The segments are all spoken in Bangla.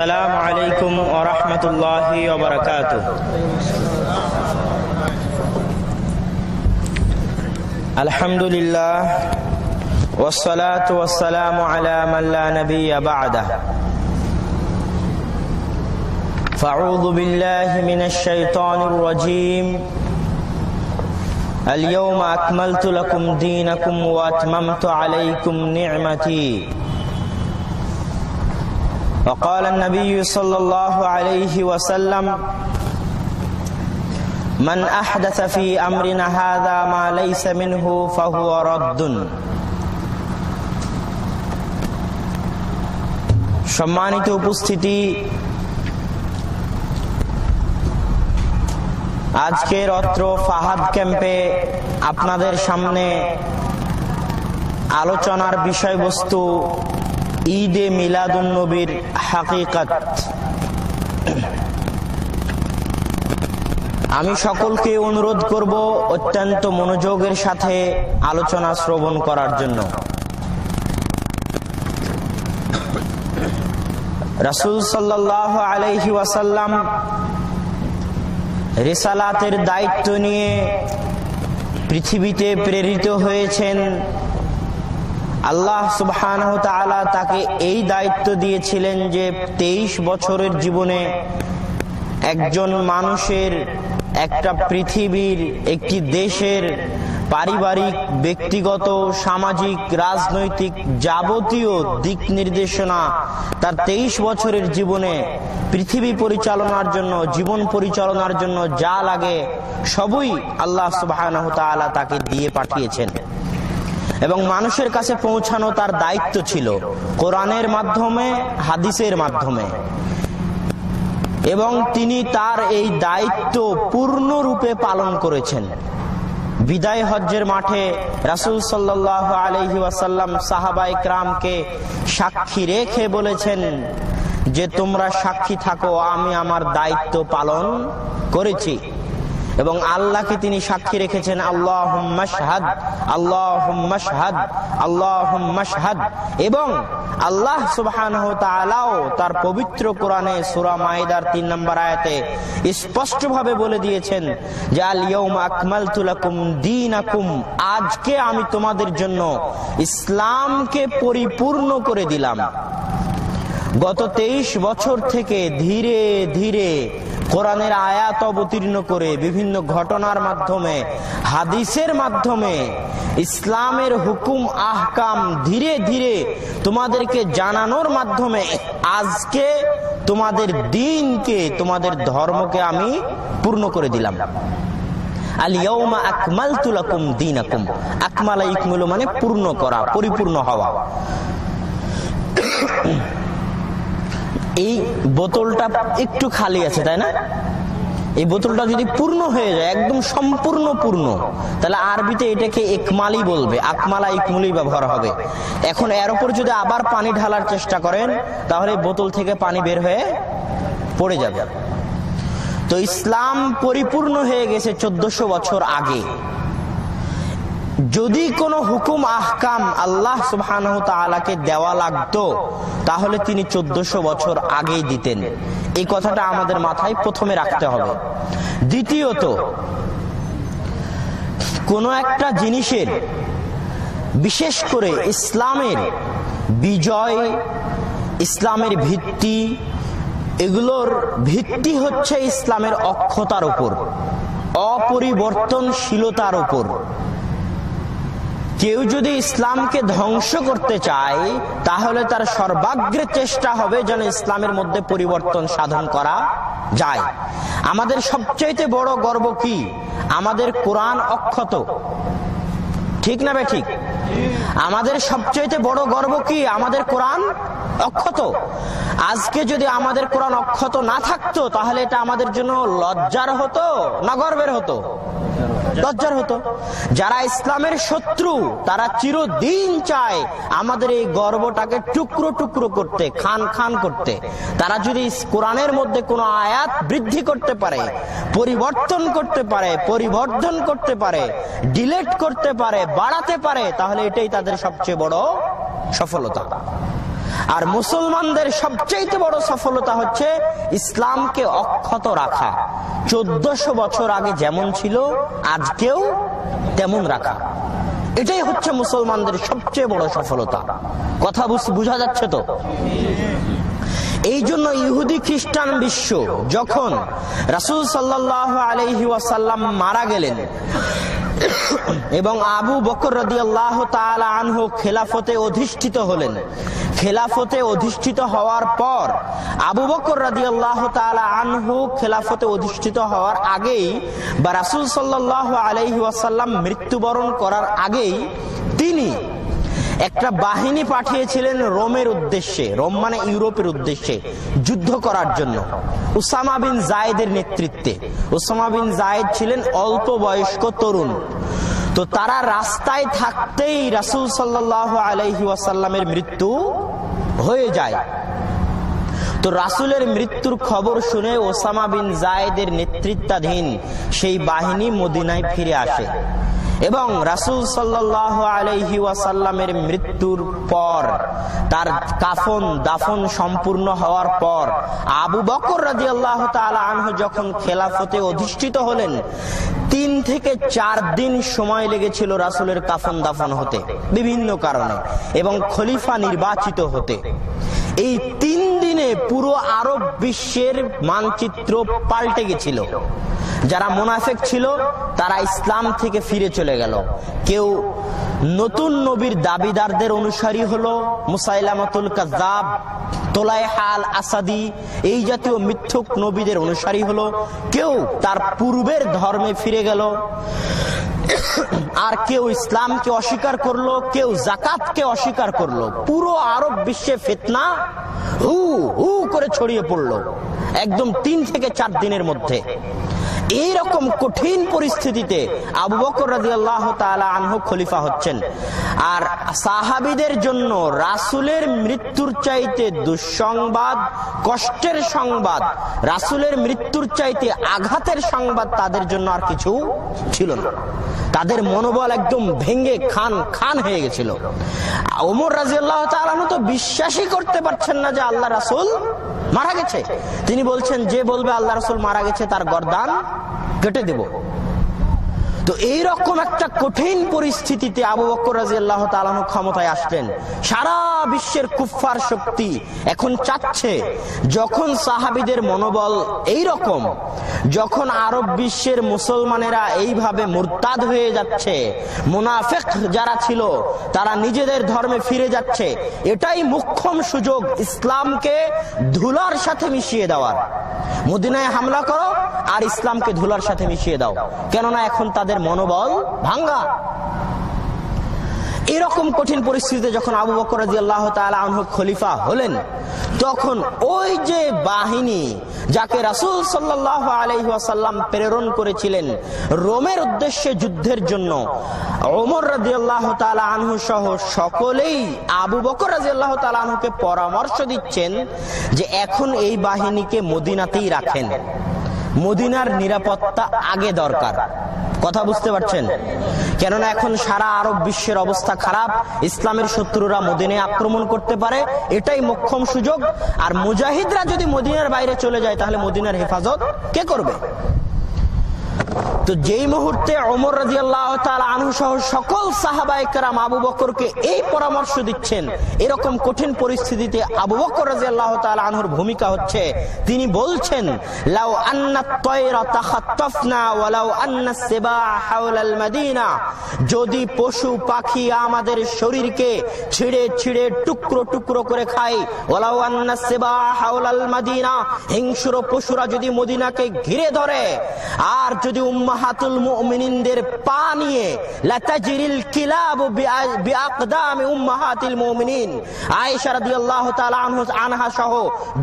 আসসালামু আলাইকুম ওয়া রাহমাতুল্লাহি ওয়া বারাকাতুহু। আলহামদুলিল্লাহ ওয়াসসালাতু ওয়াসসালামু আলা মান লা নাবিয়্যা বা'দাহু। ফাআউযু বিল্লাহি মিনাশ শাইতানির রাজীম। আল-ইয়াওমা আকমালতু লাকুম দীনাকুম ওয়া আতমামতু আলাইকুম নি'মাতি। وقال النبي صلى الله عليه وسلم من أحدث في أمرنا هذا ما ليس منه فهو رد। সম্মানিত উপস্থিতি, আজকের অত্র ফাহাদ ক্যাম্পে আপনাদের সামনে আলোচনার বিষয়বস্তু ঈদে মিলাদুন নবীর হাকিকত। আমি সকলকে অনুরোধ করব অত্যন্ত মনোযোগের সাথে আলোচনা শ্রবণ করার জন্য। রাসূল সাল্লাল্লাহু আলাইহি ওয়াসাল্লাম রিসালাতের দায়িত্ব নিয়ে পৃথিবীতে প্রেরিত হয়েছেন। আল্লাহ সুবহানাহু ওয়া তাআলা তাকে এই দায়িত্ব দিয়েছিলেন যে 23 বছরের জীবনে একজন মানুষের, একটা পৃথিবীর, একটি দেশের পারিবারিক, ব্যক্তিগত, সামাজিক, রাজনৈতিক যাবতীয় দিক নির্দেশনা তার 23 বছরের জীবনে পৃথিবী পরিচালনার জন্য, জীবন পরিচালনার জন্য যা লাগে সবই আল্লাহ সুবহানাহু ওয়া তাআলা তাকে দিয়ে পাঠিয়েছেন এবং মানুষের কাছে পৌঁছানো তার দায়িত্ব ছিল কোরআনের মাধ্যমে, হাদিসের মাধ্যমে। এবং তিনি তার এই দায়িত্ব পূর্ণরূপে পালন করেছেন। বিদায় হজ্জের মাঠে রাসূল সাল্লাল্লাহু আলাইহি ওয়াসাল্লাম সাহাবায়ে কেরামকে সাক্ষী রেখে বলেছেন যে তোমরা সাক্ষী থাকো আমি আমার দায়িত্ব পালন করেছি। এবং আল্লাহকে তিনি সাক্ষী রেখেছেন, আল্লাহুম্মা শাহাদ, আল্লাহুম্মা শাহাদ, আল্লাহুম্মা শাহাদ। এবং আল্লাহ সুবহানাহু ওয়া তাআলাও তার পবিত্র কোরআনে সূরা মাইদার 3 নম্বর আয়াতে স্পষ্টভাবে বলে দিয়েছেন যে আল ইয়াউমা আকমালতু লাকুম দীনাকুম, আজকে আমি তোমাদের জন্য ইসলামকে পরিপূর্ণ করে দিলাম। গত 23 বছর থেকে ধীরে ধীরে কোরআনের আয়াত অবতীর্ণ করে, বিভিন্ন ঘটনার মাধ্যমে, হাদিসের মাধ্যমে ইসলামের হুকুম আহকাম ধীরে ধীরে তোমাদেরকে জানানোর মাধ্যমে আজকে তোমাদের দ্বীনকে, তোমাদের ধর্মকে আমি পূর্ণ করে দিলাম। আল ইয়াউমা আকমালতু লাকুম দীনাকুম। আকমালা ইকমালু মানে পূর্ণ করা, পরিপূর্ণ হওয়া। এই বোতলটা একটু খালি আছে, তাই না? এই বোতলটা যদি পূর্ণ হয়ে যায়, একদম সম্পূর্ণ পূর্ণ, তাহলে আরবিতে এটাকে ইকমালি বলবে, আকমালা ইকমুলি ব্যবহার হবে। এখন এর উপর যদি আবার পানি ঢালার চেষ্টা করেন তাহলে বোতল থেকে পানি বের হয়ে পড়ে যাবে। তো ইসলাম পরিপূর্ণ হয়ে গেছে 1400 বছর আগে। যদি কোনো হুকুম আহকাম আল্লাহ সুবহানাহু ওয়া তাআলাকে দেওয়া লাগতো তাহলে তিনি 1400 বছর আগেই দিতেন। এই কথাটা আমাদের মাথায় প্রথমে রাখতে হবে। দ্বিতীয়ত, কোন একটা জিনিসের, বিশেষ করে ইসলামের বিজয়, ইসলামের ভিত্তি, এগুলোর ভিত্তি হচ্ছে ইসলামের অক্ষতার উপর, অপরিবর্তনশীলতার উপর। কেউ যদি ইসলামকে ধ্বংস করতে চায় তাহলে তার সর্বাগ্রে চেষ্টা হবে যেন ইসলামের মধ্যে পরিবর্তন সাধন করা যায়। আমাদের সবচেয়ে বড় গর্ব কি? আমাদের কোরআন অক্ষত, ঠিক না বে ঠিক? আমাদের সবচেয়ে বড় গর্ব কি? আমাদের কোরআন অক্ষত। আজকে যদি আমাদের কোরআন অক্ষত না থাকতো তাহলে এটা আমাদের জন্য লজ্জার হতো না গর্বের হতো? লজ্জার হতো। যারা ইসলামের শত্রু তারা চিরদিন চায় আমাদের এই গর্বটাকে টুকরো টুকরো করতে, খান খান করতে। তারা যদি কোরআনের মধ্যে কোনো আয়াত বৃদ্ধি করতে পারে, পরিবর্তন করতে পারে, পরিবর্ধন করতে পারে, ডিলিট করতে পারে, বাড়াতে পারে, তাহলে এটাই তাদের সবচেয়ে বড় সফলতা। আর মুসলমানদের সবচেয়ে বড় সফলতা হচ্ছে ইসলামকে অক্ষত রাখা। 1400 বছর আগে যেমন ছিল আজকেও তেমন রাখা, এটাই হচ্ছে মুসলমানদের সবচেয়ে বড় সফলতা। কথা বোঝা যাচ্ছে তো? এই জন্য ইহুদি খ্রিস্টান বিশ্ব যখন রাসূল সাল্লাল্লাহু আলাইহি ওয়াসাল্লাম মারা গেলেন এবং আবু বকর রাদিয়াল্লাহু তাআলা আনহু খেলাফতে অধিষ্ঠিত হলেন, খেলাফতে অধিষ্ঠিত হওয়ার পর আবু বকর রাদিয়াল্লাহু তাআলা আনহু খেলাফতে অধিষ্ঠিত হওয়ার আগেই বা রাসূল সাল্লাল্লাহু আলাইহি ওয়াসাল্লাম মৃত্যুবরণ করার আগেই তিনি একটা বাহিনী পাঠিয়েছিলেন রোমের উদ্দেশ্যে, রোম মানে ইউরোপের উদ্দেশ্যে যুদ্ধ করার জন্য উসামা বিন জায়েদের নেতৃত্বে। উসামা বিন জায়েদ ছিলেন অল্প বয়স্ক তরুণ। তো তারা রাস্তায় থাকতেই রাসূল সাল্লাল্লাহু আলাইহি ওয়াসাল্লামের মৃত্যু হয়ে যায়। তো রাসূলের মৃত্যুর খবর শুনে ওসামা বিন জায়েদের নেতৃত্বাধীন সেই বাহিনী মদিনায় ফিরে আসে এবং রাসূল সাল্লাল্লাহু আলাইহি ওয়াসাল্লামের মৃত্যুর পর তার কাফন দাফন সম্পূর্ণ হওয়ার পর আবু বকর রাদিয়াল্লাহু তাআলা আনহু যখন খেলাফতে অধিষ্ঠিত হলেন, 3 থেকে 4 দিন সময় লেগেছিল রাসূলের কাফন দাফন হতে বিভিন্ন কারণে এবং খলিফা নির্বাচিত হতে। এই 3 দিনে পুরো আরব বিশ্বের মানচিত্র পাল্টে গেছিল। যারা মুনাফিক ছিল তারা ইসলাম থেকে ফিরে চলে গেল, কেউ নতুন নবীর দাবিদারদের অনুসারী হলো, মুসাইলামাতুল কাজ্জাব, তোলাইহা আল আসাদি এই জাতীয় মিথ্যুক নবীদের অনুসারী হলো, কেউ তার পূর্বের ধর্মে ফিরে গেল, আর কেউ ইসলামকে অস্বীকার করলো, কেউ যাকাতকে অস্বীকার করলো। পুরো আরব বিশ্বে ফিতনা হু হু করে ছড়িয়ে পড়লো একদম 3 থেকে 4 দিনের মধ্যে। এইরকম কঠিন পরিস্থিতিতে আবু বকর রাদিয়াল্লাহু তাআলা আনহু খলিফা হচ্ছেন। আর সাহাবীদের জন্য রাসূলের মৃত্যুর চাইতে দুঃসংবাদ, কষ্টের সংবাদ, রাসূলের মৃত্যুর চাইতে আঘাতের সংবাদ তাদের জন্য আর কিছু ছিল না। তাদের মনোবল একদম ভেঙে খান খান হয়ে গেছিল। ওমর রাদিয়াল্লাহু তাআলা আনহু তো বিশ্বাসই করতে পারছেন না যে আল্লাহ রাসূল মারা গেছে। তিনি বলছেন, যে বলবে আল্লাহ রাসূল মারা গেছে তার গর্দান কেটে দেব। তো এইরকম একটা কঠিন পরিস্থিতিতে আবু বকর রাদিয়াল্লাহু তাআলা আনহু ক্ষমতায় আসলেন। সারা বিশ্বের কুফফার শক্তি এখন চাচ্ছে যখন সাহাবীদের মনোবল এইরকম, যখন আরব বিশ্বের মুসলমানেরা এইভাবে মুরতাদ হয়ে যাচ্ছে, মুনাফিক যারা ছিল তারা নিজেদের ধর্মে ফিরে যাচ্ছে, এটাই মোক্ষম সুযোগ ইসলামকে ধুলার সাথে মিশিয়ে দেওয়ার। মদিনায় হামলা করো আর ইসলামকে ধুলার সাথে মিশিয়ে দাও, কেননা এখন তাদের মনোবল ভাঙ্গা। এরকম কঠিন পরিস্থিতিতে যখন আবু বকর রাদিয়াল্লাহু তাআলা আনহু খলিফা হলেন, তখন ওই যে বাহিনী যাকে রাসূল সাল্লাল্লাহু আলাইহি ওয়াসাল্লাম প্রেরণ করেছিলেন রোমের উদ্দেশ্যে যুদ্ধের জন্য, ওমর রাদিয়াল্লাহু তাআলা আনহু সহ সকলেই আবু বকর রাদিয়াল্লাহু তাআলা আনহুকে পরামর্শ দিচ্ছেন যে এখন এই বাহিনীকে মদিনাতেই রাখেন, মদিনার নিরাপত্তা আগে দরকার। কথা বুঝতে পারছেন? কেননা এখন সারা আরব বিশ্বের অবস্থা খারাপ, ইসলামের শত্রুরা মদিনায় আক্রমণ করতে পারে, এটাই মোক্ষম সুযোগ। আর মুজাহিদরা যদি মদিনার বাইরে চলে যায় তাহলে মদিনার হেফাজত কে করবে? তো যেই মুহূর্তে ওমর রাদিয়াল্লাহু তাআলা আনহু সহ সকল সাহাবায়ে কেরাম আবু বকরকে এই পরামর্শ দিচ্ছেন, এরকম কঠিন পরিস্থিতিতে আবু বকর রাদিয়াল্লাহু তাআলা আনহুর ভূমিকা হচ্ছে, তিনি বলছেন, লাউ আন্নাত তায়রা তাখাত্তাফনা ওয়ালাউ আন্নাস সিবা হাওলাল মাদিনা, যদি পশু পাখি আমাদের শরীরকে ছিঁড়ে ছিঁড়ে টুকরো টুকরো করে খায়, ওয়ালাউ আন্নাস সিবা হাওলাল মাদিনা, হিংস্র পশুরা যদি মদিনাকে ঘিরে ধরে, আর যদি উম্মাহাতুল মুমিনিনদের পা নিয়ে লাতাজরিল কিলাবু বিআকদামি উম্মাহাতিল মুমিনিন, আয়েশা রাদিয়াল্লাহু তাআলা আনহা সহ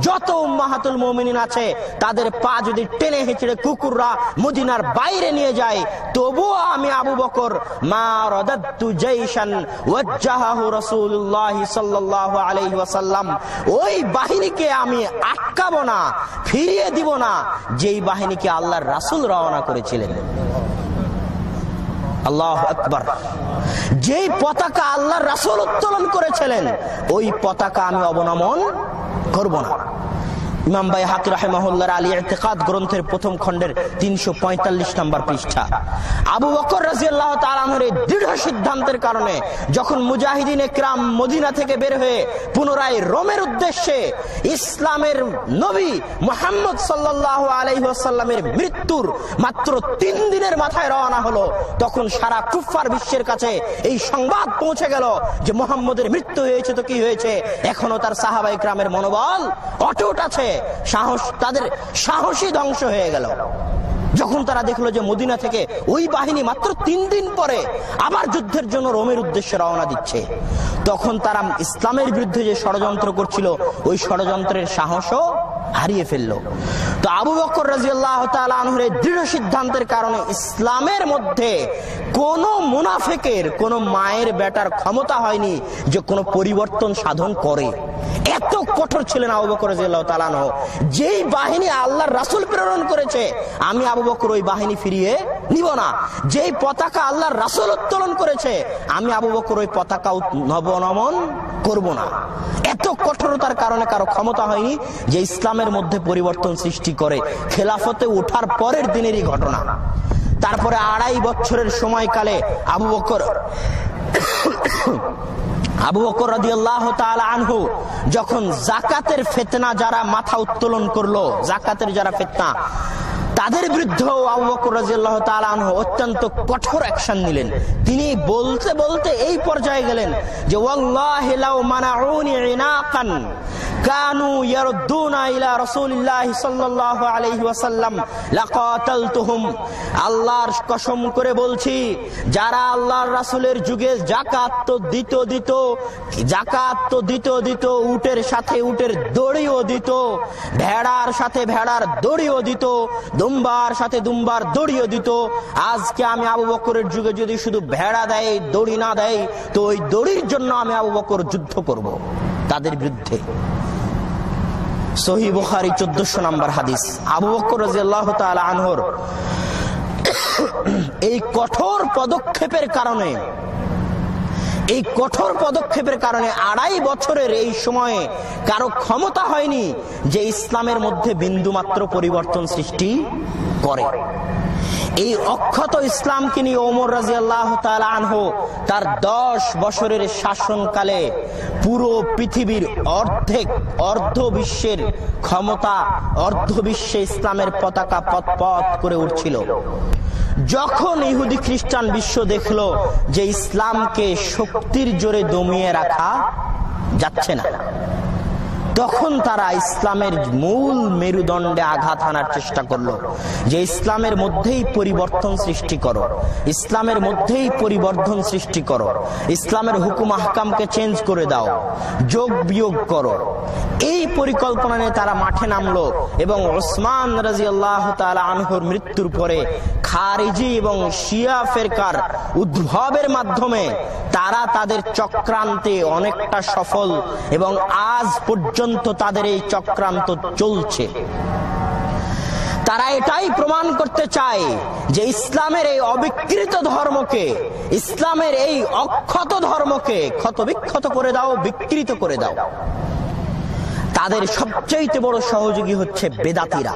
যত উম্মাহাতুল মুমিনিন আছে তাদের পা যদি টেনে হিচড়ে কুকুররা মদিনার বাইরে নিয়ে যায়, তবুও আমি আবু বকর মা রাদাতু জাইশান ওয়াজ্জাহাহু রাসূলুল্লাহ সাল্লাল্লাহু আলাইহি ওয়াসাল্লাম, ওই বাহিনীকে আমি আটকাবো না, ফিরিয়ে দিব না যেই বাহিনীকে আল্লাহর রাসূল রওনা করেছিলেন। আল্লাহু আকবার। যেই পতাকা আল্লাহর রাসূল উত্তোলন করেছিলেন ওই পতাকা আমি অবনমন করব না। ইমাম বাইহাকি রাহিমাহুল্লাহর আল ইতিকাদ গ্রন্থের প্রথম খণ্ডের 345 নম্বর পৃষ্ঠা। আবু বকর রাদিয়াল্লাহু তাআলা আনহুর এই দৃঢ় সিদ্ধান্তের কারণে যখন মুজাহিদিন একরাম মদিনা থেকে বের হয়ে পুনরায় রোমের উদ্দেশ্যে ইসলামের নবী মুহাম্মদ সাল্লাল্লাহু আলাইহি ওয়াসাল্লামের মৃত্যুর মাত্র 3 দিনের মাথায় রওনা হলো, তখন সারা কুফফার বিশ্বের কাছে এই সংবাদ পৌঁছে গেল যে মুহাম্মদের মৃত্যু হয়েছে তো কি হয়েছে, এখনো তার সাহাবা ইকরামের মনোবল অটুট আছে, সাহস তাদের সাহসী ধ্বংস হয়ে গেল। যখন তারা দেখলো যে মদিনা থেকে ওই বাহিনী মাত্র 3 দিন পরে আবার যুদ্ধের জন্য রোমের উদ্দেশ্যে রওনা দিচ্ছে, তখন তারা ইসলামের বিরুদ্ধে যে ষড়যন্ত্র করছিল ওই ষড়যন্ত্রের সাহসও হারিয়ে ফেলল। তো আবু বকর রাদিয়াল্লাহু তাআলা আনহুর এই দৃঢ় সিদ্ধান্তের কারণে ইসলামের মধ্যে কোন মুনাফিকের, কোন মায়ের বেটার ক্ষমতা হয়নি যে কোনো পরিবর্তন সাধন করে। এত কঠোর ছিলেন আবু বকর রাদিয়াল্লাহু তাআলা আনহু। যেই বাহিনী আল্লাহর রাসূল প্রেরণ করেছে আমি আবু বকর ওই বাহিনী ফিরিয়ে নিব না। যেই পতাকা আল্লাহর রাসূল উত্তোলন করেছে আমি আবু বকর ওই পতাকা অবনমন করব না। এত কঠোরতার কারণে কারো ক্ষমতা হয়নি যে ইসলামের মধ্যে পরিবর্তন সৃষ্টি করে। খেলাফতে ওঠার পরের দিনেরই ঘটনা। তারপরে 2.5 বছরের সময়কালে আবু বকর রাদিয়াল্লাহু তাআলা আনহু যখন যাকাতের ফিতনা যারা মাথা উত্তোলন করলো, যাকাতের যারা ফিতনা, তাদের বিরুদ্ধেও আবু বকর রাদিয়াল্লাহু তাআলা আনহু অত্যন্ত কঠোর অ্যাকশন নিলেন। তিনি বলতে বলতে এই পর্যায়ে গেলেন যে ওয়াল্লাহি লাউ মানাউনি ইনাকান কানু ইয়ারুদ্দুনা ইলা রাসূলিল্লাহি সাল্লাল্লাহু আলাইহি ওয়াসাল্লাম লাকাতালতুহুম। আল্লাহর কসম করে বলছি, যারা আল্লাহর রাসূলের যুগে যাকাত তো দিত, উটের সাথে উটের দড়িও দিত, ভেড়ার সাথে ভেড়ার দড়িও দিত, দুম্বার সাথে দুম্বার দড়িও দিত। আজকে আমি আবু বকরের যুগে যদি শুধু ভেড়া দেয়, দড়ি না দেয়, তো ওই দড়ির জন্য আমি আবু বকর যুদ্ধ করব তাদের বিরুদ্ধে। সহিহ বুখারী 1400 নম্বর হাদিস। আবু বকর রাদিয়াল্লাহু তাআলা আনহুর এই কঠোর পদক্ষেপের কারণে 2.5 বছরের এই সময়ে কারো ক্ষমতা হয়নি যে ইসলামের মধ্যে বিন্দুমাত্র পরিবর্তন সৃষ্টি করে। এই অক্ষত ইসলামকে নিয়ে ওমর রাদিয়াল্লাহু তাআলা আনহু তার 10 বছরের শাসনকালে পুরো পৃথিবীর অর্ধ বিশ্বের ক্ষমতা, অর্ধ বিশ্বে ইসলামের পতাকা পথ করে উঠছিল। যখন ইহুদি খ্রিস্টান বিশ্ব দেখলো যে ইসলামকে শক্তির জোরে দমিয়ে রাখা যাচ্ছে না, তখন তারা ইসলামের মূল মেরুদণ্ডে আঘাত হানার চেষ্টা করলো যে ইসলামের মধ্যেই পরিবর্তন সৃষ্টি করো, ইসলামের মধ্যেই পরিবর্ধন সৃষ্টি করো, ইসলামের হুকুম আহকামকে চেঞ্জ করে দাও, যোগ বিয়োগ করো। এই পরিকল্পনা নিয়ে তারা মাঠে নামলো এবং ওসমান রাদিয়াল্লাহু তাআলা আনহুর মৃত্যুর পরে খারিজি এবং শিয়া ফিরকার উদ্ভবের মাধ্যমে তারা তাদের চক্রান্তে অনেকটা সফল এবং আজ পর্যন্ত তাদের এই চক্রান্ত চলছে। তারা এটাই প্রমাণ করতে চায় যে ইসলামের এই অবিকৃত ধর্মকে, ইসলামের এই অক্ষত ধর্মকে ক্ষতবিক্ষত করে দাও, বিকৃত করে দাও। তাদের সবচেয়ে বড় সহযোগী হচ্ছে বেদাতীরা।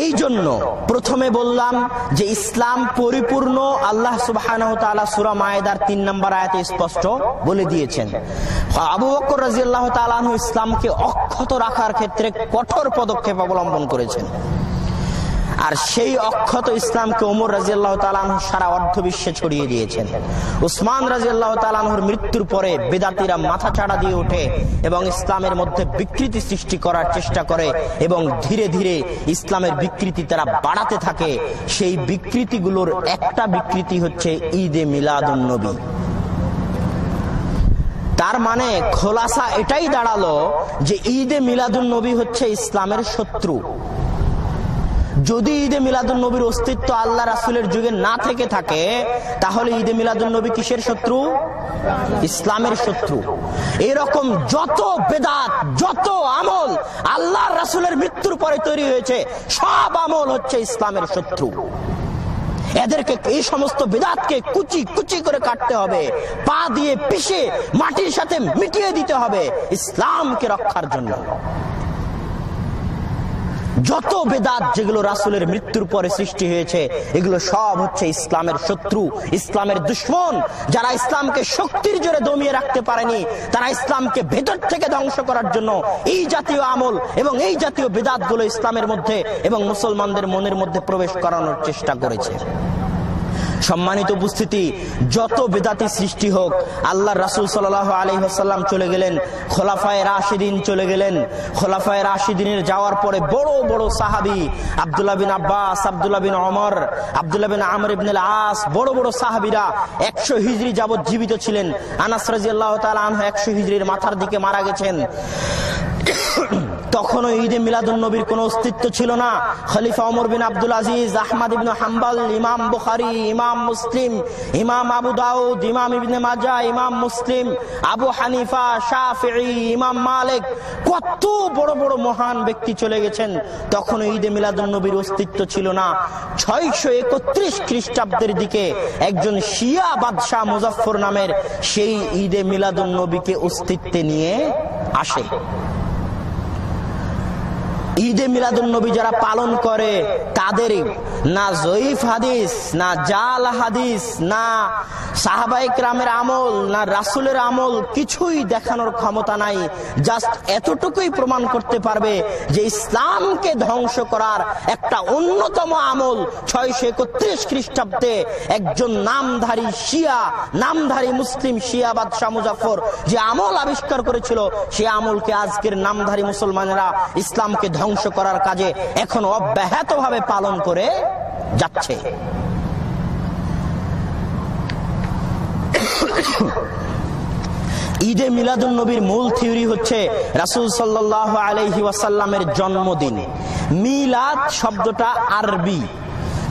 এই জন্য প্রথমে বললাম যে ইসলাম পরিপূর্ণ। আল্লাহ সুবহানাহু ওয়া তাআলা সূরা মায়েদার 3 নম্বর আয়াতে স্পষ্ট বলে দিয়েছেন। আবু বকর রাদিয়াল্লাহু তাআলা আনহু ইসলামকে অক্ষত রাখার ক্ষেত্রে কঠোর পদক্ষেপ অবলম্বন করেছেন। আর সেই অক্ষত ইসলামকে ওমর রাদিয়াল্লাহু তাআলা আনহু সারা অর্ধ বিশ্বে ছড়িয়ে দিয়েছেন। উসমান রাদিয়াল্লাহু তাআলা আনহুর মৃত্যুর পরে বেদাতীরা মাথা চাড়া দিয়ে ওঠে এবং ইসলামের মধ্যে বিকৃতি সৃষ্টি করার চেষ্টা করে এবং ধীরে ধীরে ইসলামের বিকৃতি তারা বাড়াতে থাকে। সেই বিকৃতিগুলোর একটা বিকৃতি হচ্ছে ঈদে মিলাদুন নবী। তার মানে খোলাসা এটাই দাঁড়ালো যে ঈদে মিলাদুন নবী হচ্ছে ইসলামের শত্রু। যদি ঈদে মিলাদুন নবীর অস্তিত্ব আল্লাহ রাসূলের যুগে না থেকে থাকে, তাহলে ঈদে মিলাদুন নবী কিসের শত্রু? ইসলামের শত্রু। এরকম যত বেদাত, যত আমল আল্লাহর রাসূলের মৃত্যুর পরে তৈরি হয়েছে, সব আমল হচ্ছে ইসলামের শত্রু। এদেরকে, এই সমস্ত বিদআতকে কুচি কুচি করে কাটতে হবে, পা দিয়ে পিষে মাটির সাথে মিটিয়ে দিতে হবে ইসলামকে রক্ষার জন্য। যত বেদাত যেগুলো রাসূলের মৃত্যুর পরে সৃষ্টি হয়েছে, এগুলো সব হচ্ছে ইসলামের শত্রু, ইসলামের দুশমন। যারা ইসলামকে শক্তির জোরে দমিয়ে রাখতে পারেনি, তারা ইসলামকে ভেতর থেকে ধ্বংস করার জন্য এই জাতীয় আমল এবং এই জাতীয় বেদাত গুলো ইসলামের মধ্যে এবং মুসলমানদের মনের মধ্যে প্রবেশ করানোর চেষ্টা করেছে। সম্মানিত উপস্থিতি, যত বেদাতি সৃষ্টি হোক, আল্লাহর রাসূল সাল্লাল্লাহু আলাইহি ওয়াসাল্লাম চলে গেলেন, খোলাফায়ে রাশিদিন চলে গেলেন। খোলাফায়ে রাশিদিনের যাওয়ার পরে বড় বড় সাহাবী আব্দুল্লাহ বিন আব্বাস, আব্দুল্লাহ বিন ওমর, আব্দুল্লাহ বিন আমর ইবনে আস, বড় বড় সাহাবীরা 100 হিজরি যাবত জীবিত ছিলেন। আনাস রাদিয়াল্লাহু তাআলা আনহু 100 হিজরির মাথার দিকে মারা গেছেন। তখনও ঈদে মিলাদুন নবীর কোনো অস্তিত্ব ছিল না। খলিফা ওমর বিন আব্দুল আজিজ, আহমদ ইবনে হাম্বল, ইমাম বুখারী, ইমাম মুসলিম, ইমাম আবু দাউদ, ইমাম ইবনে মাজাহ, ইমাম মুসলিম, আবু হানিফা, শাফিঈ, ইমাম মালিক, কত বড় বড় মহান ব্যক্তি চলে গেছেন। তখনও ঈদে মিলাদুন নবীর অস্তিত্ব ছিল না। 631 খ্রিস্টাব্দের দিকে একজন শিয়া বাদশাহ মুজাফফর নামের সেই ঈদে মিলাদুন নবীকে অস্তিত্বে নিয়ে আসে। ঈদে মিলাদুন নবী যারা পালন করে, তাদের না জয়ীফ হাদিস, না জাল হাদিস, না সাহাবায়ে কেরামের আমল, না রাসূলের আমল কিছুই দেখানোর ক্ষমতা নাই। জাস্ট এতটুকুই প্রমাণ করতে পারবে যে ইসলামকে ধ্বংস করার একটা অন্যতম আমল 631 খ্রিস্টাব্দে একজন নামধারী শিয়া, নামধারী মুসলিম শিয়া বাদশাহ মুজাফফর যে আমল আবিষ্কার করেছিল, সেই আমলকে আজকের নামধারী মুসলমানেরা ইসলামকে ধ্বংস করার কাজে এখন অব্যাহতভাবে পালন করে যাচ্ছে। ঈদে মিলাদুন নবীর মূল থিওরি হচ্ছে রাসূল সাল্লাল্লাহু আলাইহি ওয়াসাল্লামের জন্মদিন। মিলাদ শব্দটা আরবি,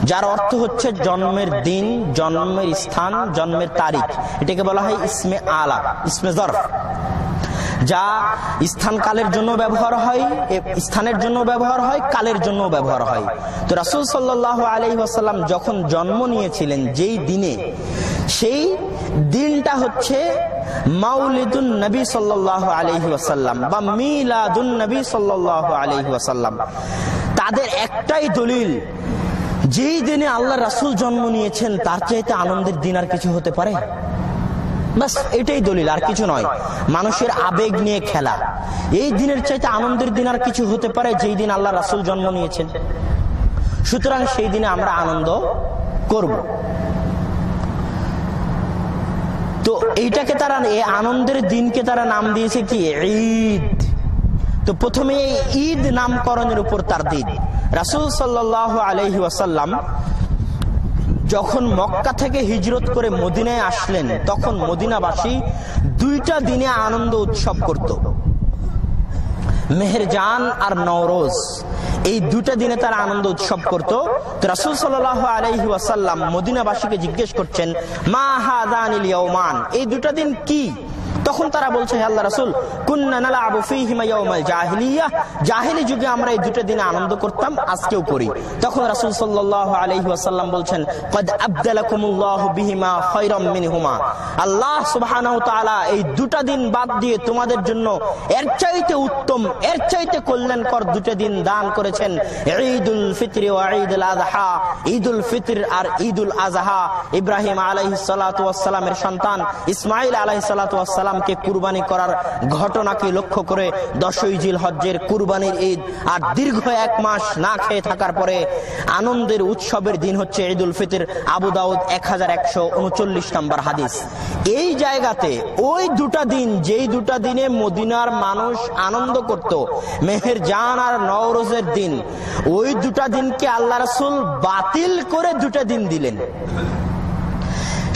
যার অর্থ হচ্ছে জন্মের দিন, জন্মের স্থান, জন্মের তারিখ। এটাকে বলা হয় ইসমে আলা, ইসমে জরফ, যা স্থান কালের জন্য ব্যবহার হয়, স্থানের জন্য ব্যবহার হয়, কালের জন্য ব্যবহার হয়। তো রাসূল সাল্লাল্লাহু আলাইহি ওয়াসাল্লাম যখন জন্ম নিয়েছিলেন যেই দিনে, সেই দিনটা হচ্ছে মাউলিদুন নবী সাল্লাল্লাহু আলাইহি ওয়াসাল্লাম বা মিলাদুন নবী সাল্লাল্লাহু আলাইহি ওয়াসাল্লাম। তাদের একটাই দলিল, যেই দিনে আল্লাহ রাসূল জন্ম নিয়েছেন তার চাইতে আনন্দের দিন আর কিছু হতে পারে? বাস এটাই দলিল, আর কিছু নয়। মানুষের আবেগ নিয়ে খেলা। এই দিনের চাইতে আনন্দের দিন আর কিছু হতে পারে যেই দিন আল্লাহ রাসূল জন্ম নিয়েছেন? সুতরাং সেই দিনে আমরা আনন্দ করব। তো এইটাকে তারা, এই আনন্দের দিনকে তারা নাম দিয়েছে কি? ঈদ। তো প্রথমে ঈদ নামকরণের উপর তার দিন। রাসূল সাল্লাল্লাহু আলাইহি ওয়াসাল্লাম যখন মক্কা থেকে হিজরত করে মদিনায় আসলেন, তখন মদিনাবাসী 2টা দিনে আনন্দ উৎসব করত, মেহেরজান আর নওরোজ। এই 2টা দিনে তারা আনন্দ উৎসব করত। তো রাসূল সাল্লাল্লাহু আলাইহি ওয়াসাল্লাম মদিনাবাসীকে জিজ্ঞেস করছেন, মা হাযানিল ইয়াওমান, এই 2টা দিন কি? তখন তারা বলছে, হে আল্লাহর রাসূল, কুননা নালআবু ফীহিমা ইয়াওমাল জাহিলিয়াহ, জাহিলি যুগে আমরা এই 2টা দিনে আনন্দ করতাম, আজকেও করি। তখন রাসূল সাল্লাল্লাহু আলাইহি ওয়াসাল্লাম বলছেন, কদ আবদালাকুমুল্লাহু বিহিমা খায়রাম মিনহুমা, আল্লাহ সুবহানাহু ওয়া তাআলা এই 2টা দিন বাদ দিয়ে তোমাদের জন্য এর চাইতে উত্তম, এর চাইতে কল্যাণকর 2টা দিন দান করেছেন, ঈদুল ফিতর ওয়া ঈদুল আযহা। ঈদুল ফিতর আর ঈদুল আযহা ইব্রাহিম আলাইহিস সালাতু ওয়াস সালামের সন্তান ইসমাঈল আলাইহিস সালাতু ওয়াস সালামকে কুরবানি করার ঘটনাকে লক্ষ্য করে 10ই জিলহজ্জের কুরবানির ঈদ। আর দীর্ঘ 1 মাস না খেয়ে থাকার পরে আনন্দের উৎসবের দিন হচ্ছে ঈদুল ফিতর। আবু দাউদ 1139 নম্বর হাদিস। এই জায়গাতে ওই 2টা দিন, যেই 2টা দিনে মদিনার মানুষ আনন্দ করত, মেহেরজান আর নওরোজের দিন, ওই 2টা দিনকে আল্লাহ রাসূল বাতিল করে 2টা দিন দিলেন।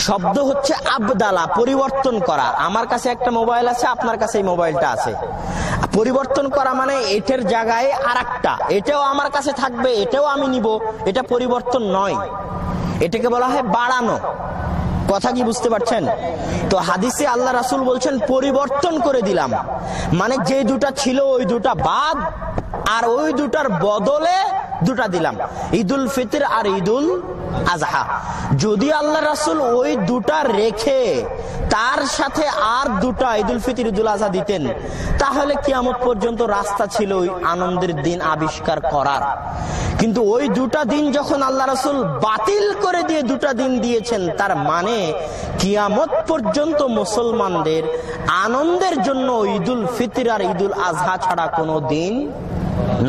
শব্দ হচ্ছে আবদালা, পরিবর্তন করা। আমার কাছে একটা মোবাইল আছে, আপনার কাছে এই মোবাইলটা আছে। পরিবর্তন করা মানে এটার জায়গায় আরেকটা, এটাও আমার কাছে থাকবে, এটাও আমি নিব, এটা পরিবর্তন নয়, এটাকে বলা হয় বাড়ানো। কথা কি বুঝতে পারছেন? তো হাদিসে আল্লাহ রাসূল বলছেন পরিবর্তন করে দিলাম, মানে যে 2টা ছিল ওই 2টা বাদ, আর ওই 2টার বদলে দুটা দিলাম, ঈদুল ফিতর আর ঈদুল আজহা। যদি আল্লাহ রাসূল ওই দুটা রেখে তার সাথে আর দুটা ঈদুল ফিতর ঈদুল আজহা দিতেন, তাহলে কিয়ামত পর্যন্ত রাস্তা ছিল ওই আনন্দের দিন আবিষ্কার করার। কিন্তু ওই দুটা দিন যখন আল্লাহ রাসূল বাতিল করে দিয়ে দুটা দিন দিয়েছেন, তার মানে কিয়ামত পর্যন্ত মুসলমানদের আনন্দের জন্য ঈদুল ফিতর আর ঈদুল আজহা ছাড়া কোনো দিন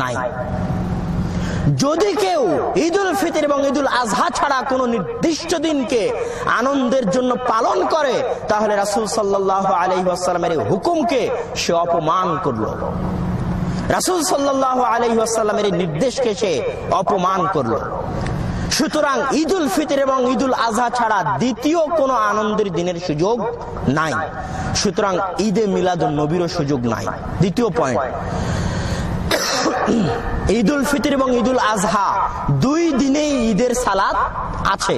নাই। যদি কেউ ঈদুল ফিতর এবং ঈদুল আজহা ছাড়া কোনো নির্দিষ্ট দিনকে আনন্দের জন্য পালন করে, তাহলে রাসূল সাল্লাল্লাহু আলাইহি ওয়াসাল্লামের এই হুকুমকে সে অপমান করলো, রাসূল সাল্লাল্লাহু আলাইহি ওয়াসাল্লামের এই নির্দেশকে সে অপমান করলো। সুতরাং ঈদুল ফিতর এবং ঈদুল আজহা ছাড়া দ্বিতীয় কোনো আনন্দের দিনের সুযোগ নাই। সুতরাং ঈদে মিলাদুন নবীরও সুযোগ নাই। দ্বিতীয় পয়েন্ট, ঈদুল ফিতর এবং ঈদুল আজহা দুই দিনেই ঈদের সালাত আছে,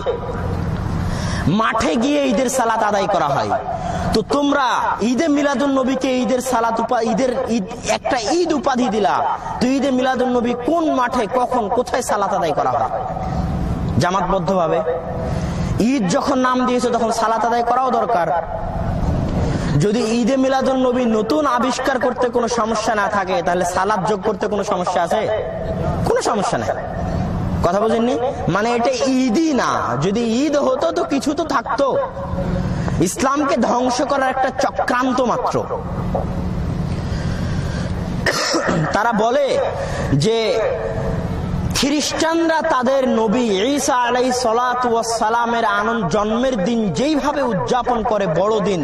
মাঠে গিয়ে ঈদের সালাত আদায় করা হয়। তো তোমরা ঈদে মিলাদুন নবীকে ঈদের সালাত ঈদের একটা ঈদ উপাধি দিলা, তো ঈদে মিলাদুন নবী কোন মাঠে কখন কোথায় সালাত আদায় করা হয়? জামাতবদ্ধ ভাবে। ঈদ যখন নাম দিয়েছে তখন সালাত আদায় করাও দরকার। যদি ঈদে মিলাদুন নবী নতুন আবিষ্কার করতে কোনো সমস্যা না থাকে, তাহলে সালাত যোগ করতে কোনো সমস্যা আছে? কোনো সমস্যা নেই। কথা বুঝেননি? মানে এটা ঈদই না। যদি ঈদ হতো তো কিছু তো থাকতো। ইসলামকে ধ্বংস করার একটা চক্রান্ত মাত্র। তারা বলে যে খ্রিস্টানরা তাদের নবী ঈসা আলাইহিস সালাতু ওয়াস সালামের জন্মের দিন যেইভাবে উদযাপন করে বড় দিন,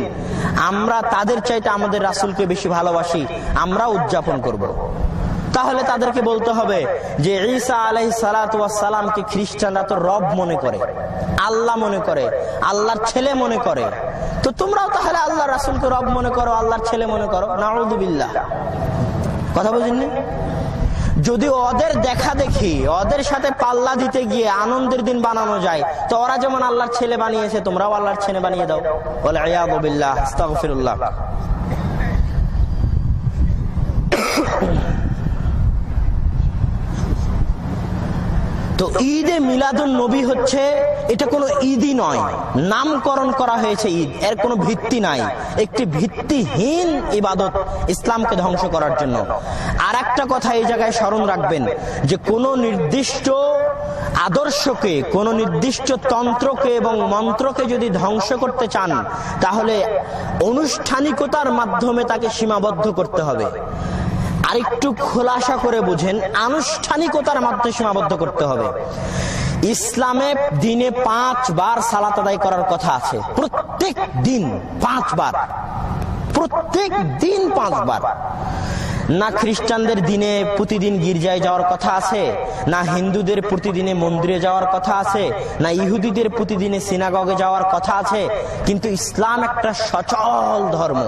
আমরা তাদের চাইতে আমাদের রাসূলকে বেশি ভালোবাসি, আমরা উদযাপন করব। তাহলে তাদেরকে বলতে হবে যে ঈসা আলাইহিস সালাতু ওয়াস সালামকে খ্রিস্টানরা তো রব মনে করে, আল্লাহ মনে করে, আল্লাহর ছেলে মনে করে, তো তোমরাও তাহলে আল্লাহর রাসূলকে রব মনে করো, আল্লাহর ছেলে মনে করো। নাউযুবিল্লাহ। কথা বুঝেননি? যদি ওদের দেখা দেখি, ওদের সাথে পাল্লা দিতে গিয়ে আনন্দের দিন বানানো যায়, তো ওরা যেমন আল্লাহর ছেলে বানিয়েছে, তোমরাও আল্লাহর ছেলে বানিয়ে দাও। ওয়াল ইয়াযু বিল্লাহ, আস্তাগফিরুল্লাহ। তো ঈদে মিলাদুন নবী হচ্ছে, এটা কোনো ঈদই নয়, নামকরণ করা হয়েছে ঈদ, এর কোনো ভিত্তি নাই, একটি ভিত্তিহীন ইবাদত ইসলামকে ধ্বংস করার জন্য। আর একটা কথা এই জায়গায় স্মরণ রাখবেন যে কোনো নির্দিষ্ট আদর্শকে, কোনো নির্দিষ্ট তন্ত্রকে এবং মন্ত্রকে যদি ধ্বংস করতে চান, তাহলে আনুষ্ঠানিকতার মাধ্যমে তাকে সীমাবদ্ধ করতে হবে। আরেকটু খোলাসা করে বুঝেন, আনুষ্ঠানিকতার মাধ্যমে সীমাবদ্ধ করতে হবে। ইসলামে দিনে 5 বার সালাত আদায় করার কথা আছে, প্রত্যেক দিন 5 বার, প্রত্যেক দিন 5 বার। না খ্রিস্টানদের দিনে প্রতিদিন গির্জায় যাওয়ার কথা আছে, না হিন্দুদের প্রতিদিনে মন্দিরে যাওয়ার কথা আছে, না ইহুদিদের প্রতিদিনে সিনাগগে যাওয়ার কথা আছে। কিন্তু ইসলাম একটা সচল ধর্ম।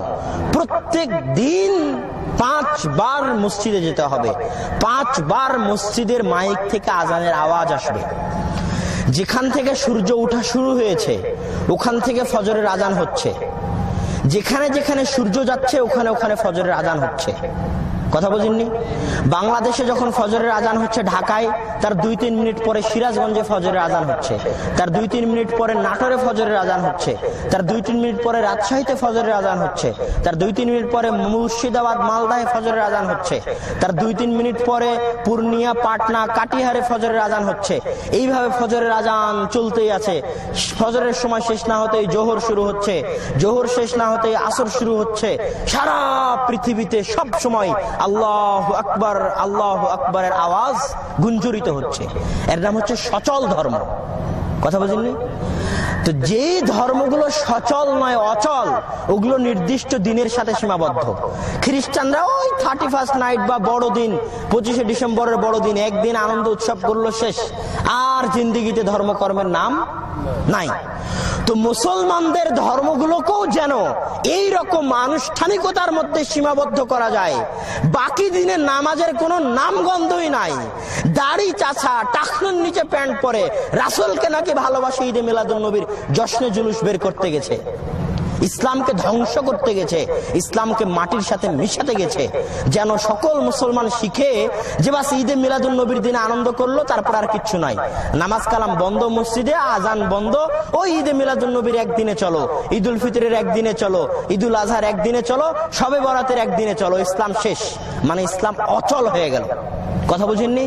প্রত্যেক দিন 5 বার মসজিদে যেতে হবে, 5 বার মসজিদের মাইক থেকে আজানের আওয়াজ আসবে। যেখান থেকে সূর্য ওঠা শুরু হয়েছে ওখান থেকে ফজরের আজান হচ্ছে, যেখানে যেখানে সূর্য যাচ্ছে ওখানে ওখানে ফজরের আজান হচ্ছে। কথা বুঝেননি? বাংলাদেশে যখন ফজরের আজান হচ্ছে ঢাকায়, তার 2-3 মিনিট পরে সিরাজগঞ্জে ফজরের আজান হচ্ছে, তার 2-3 মিনিট পরে নাটোরে ফজরের আজান হচ্ছে, তার 2-3 মিনিট পরে রাজশাহীতে ফজরের আজান হচ্ছে, তার 2-3 মিনিট পরে মুর্শিদাবাদ মালদায় ফজরের আজান হচ্ছে, তার 2-3 মিনিট পরে পূর্ণিয়া পাটনা কাটিহারে ফজরের আজান হচ্ছে। এইভাবে ফজরের আজান চলতেই আছে। ফজরের সময় শেষ না হতেই জোহর শুরু হচ্ছে, জোহর শেষ না হতেই আসর শুরু হচ্ছে। সারা পৃথিবীতে সব সময় আল্লাহু আকবার, আল্লাহু আকবারের আওয়াজ গুঞ্জরিত হচ্ছে। এর নাম হচ্ছে সচল ধর্ম। কথা বুঝেননি? তো যে ধর্মগুলো সচল নয়, অচল, ওগুলো নির্দিষ্ট দিনের সাথে সীমাবদ্ধ। খ্রিস্টানরা ওই 31st নাইট বা বড়দিন, 25শে ডিসেম্বরের বড়দিন, একদিন আনন্দ উৎসব করলো, শেষ, আর জিন্দিগিতে ধর্মকর্মের নাম নাই। তো মুসলমানদের ধর্মগুলোকেও যেন এই রকম আনুষ্ঠানিকতার মধ্যে সীমাবদ্ধ করা যায়। বাকি দিনে নামাজের কোনো নামগন্ধই নাই। দাড়ি চাছা, টাকনুর নিচে প্যান্ট পরে রাসূলকে নাকি ভালোবাসে ঈদে মিলাদুন নবীর জশ্নে জুলুস বের করতে গেছে। ইসলামকে ধ্বংস করতে গেছে, ইসলামকে মাটির সাথে মিশাতে গেছে, যেন সকল মুসলমান শিখে যে বাস ঈদে মিলাদুন নবীর দিনে আনন্দ করলো, তারপর আর কিচ্ছু নাই। নামাজ কালাম বন্ধ, মসজিদে আজান বন্ধ, ওই ঈদে মিলাদুন নবীর একদিনে চলো, ঈদুল ফিতরের একদিনে চলো, ঈদুল আজহার একদিনে চলো, শবে বরাতের একদিনে চলো, ইসলাম শেষ, মানে ইসলাম অচল হয়ে গেল। কথা বুঝেননি?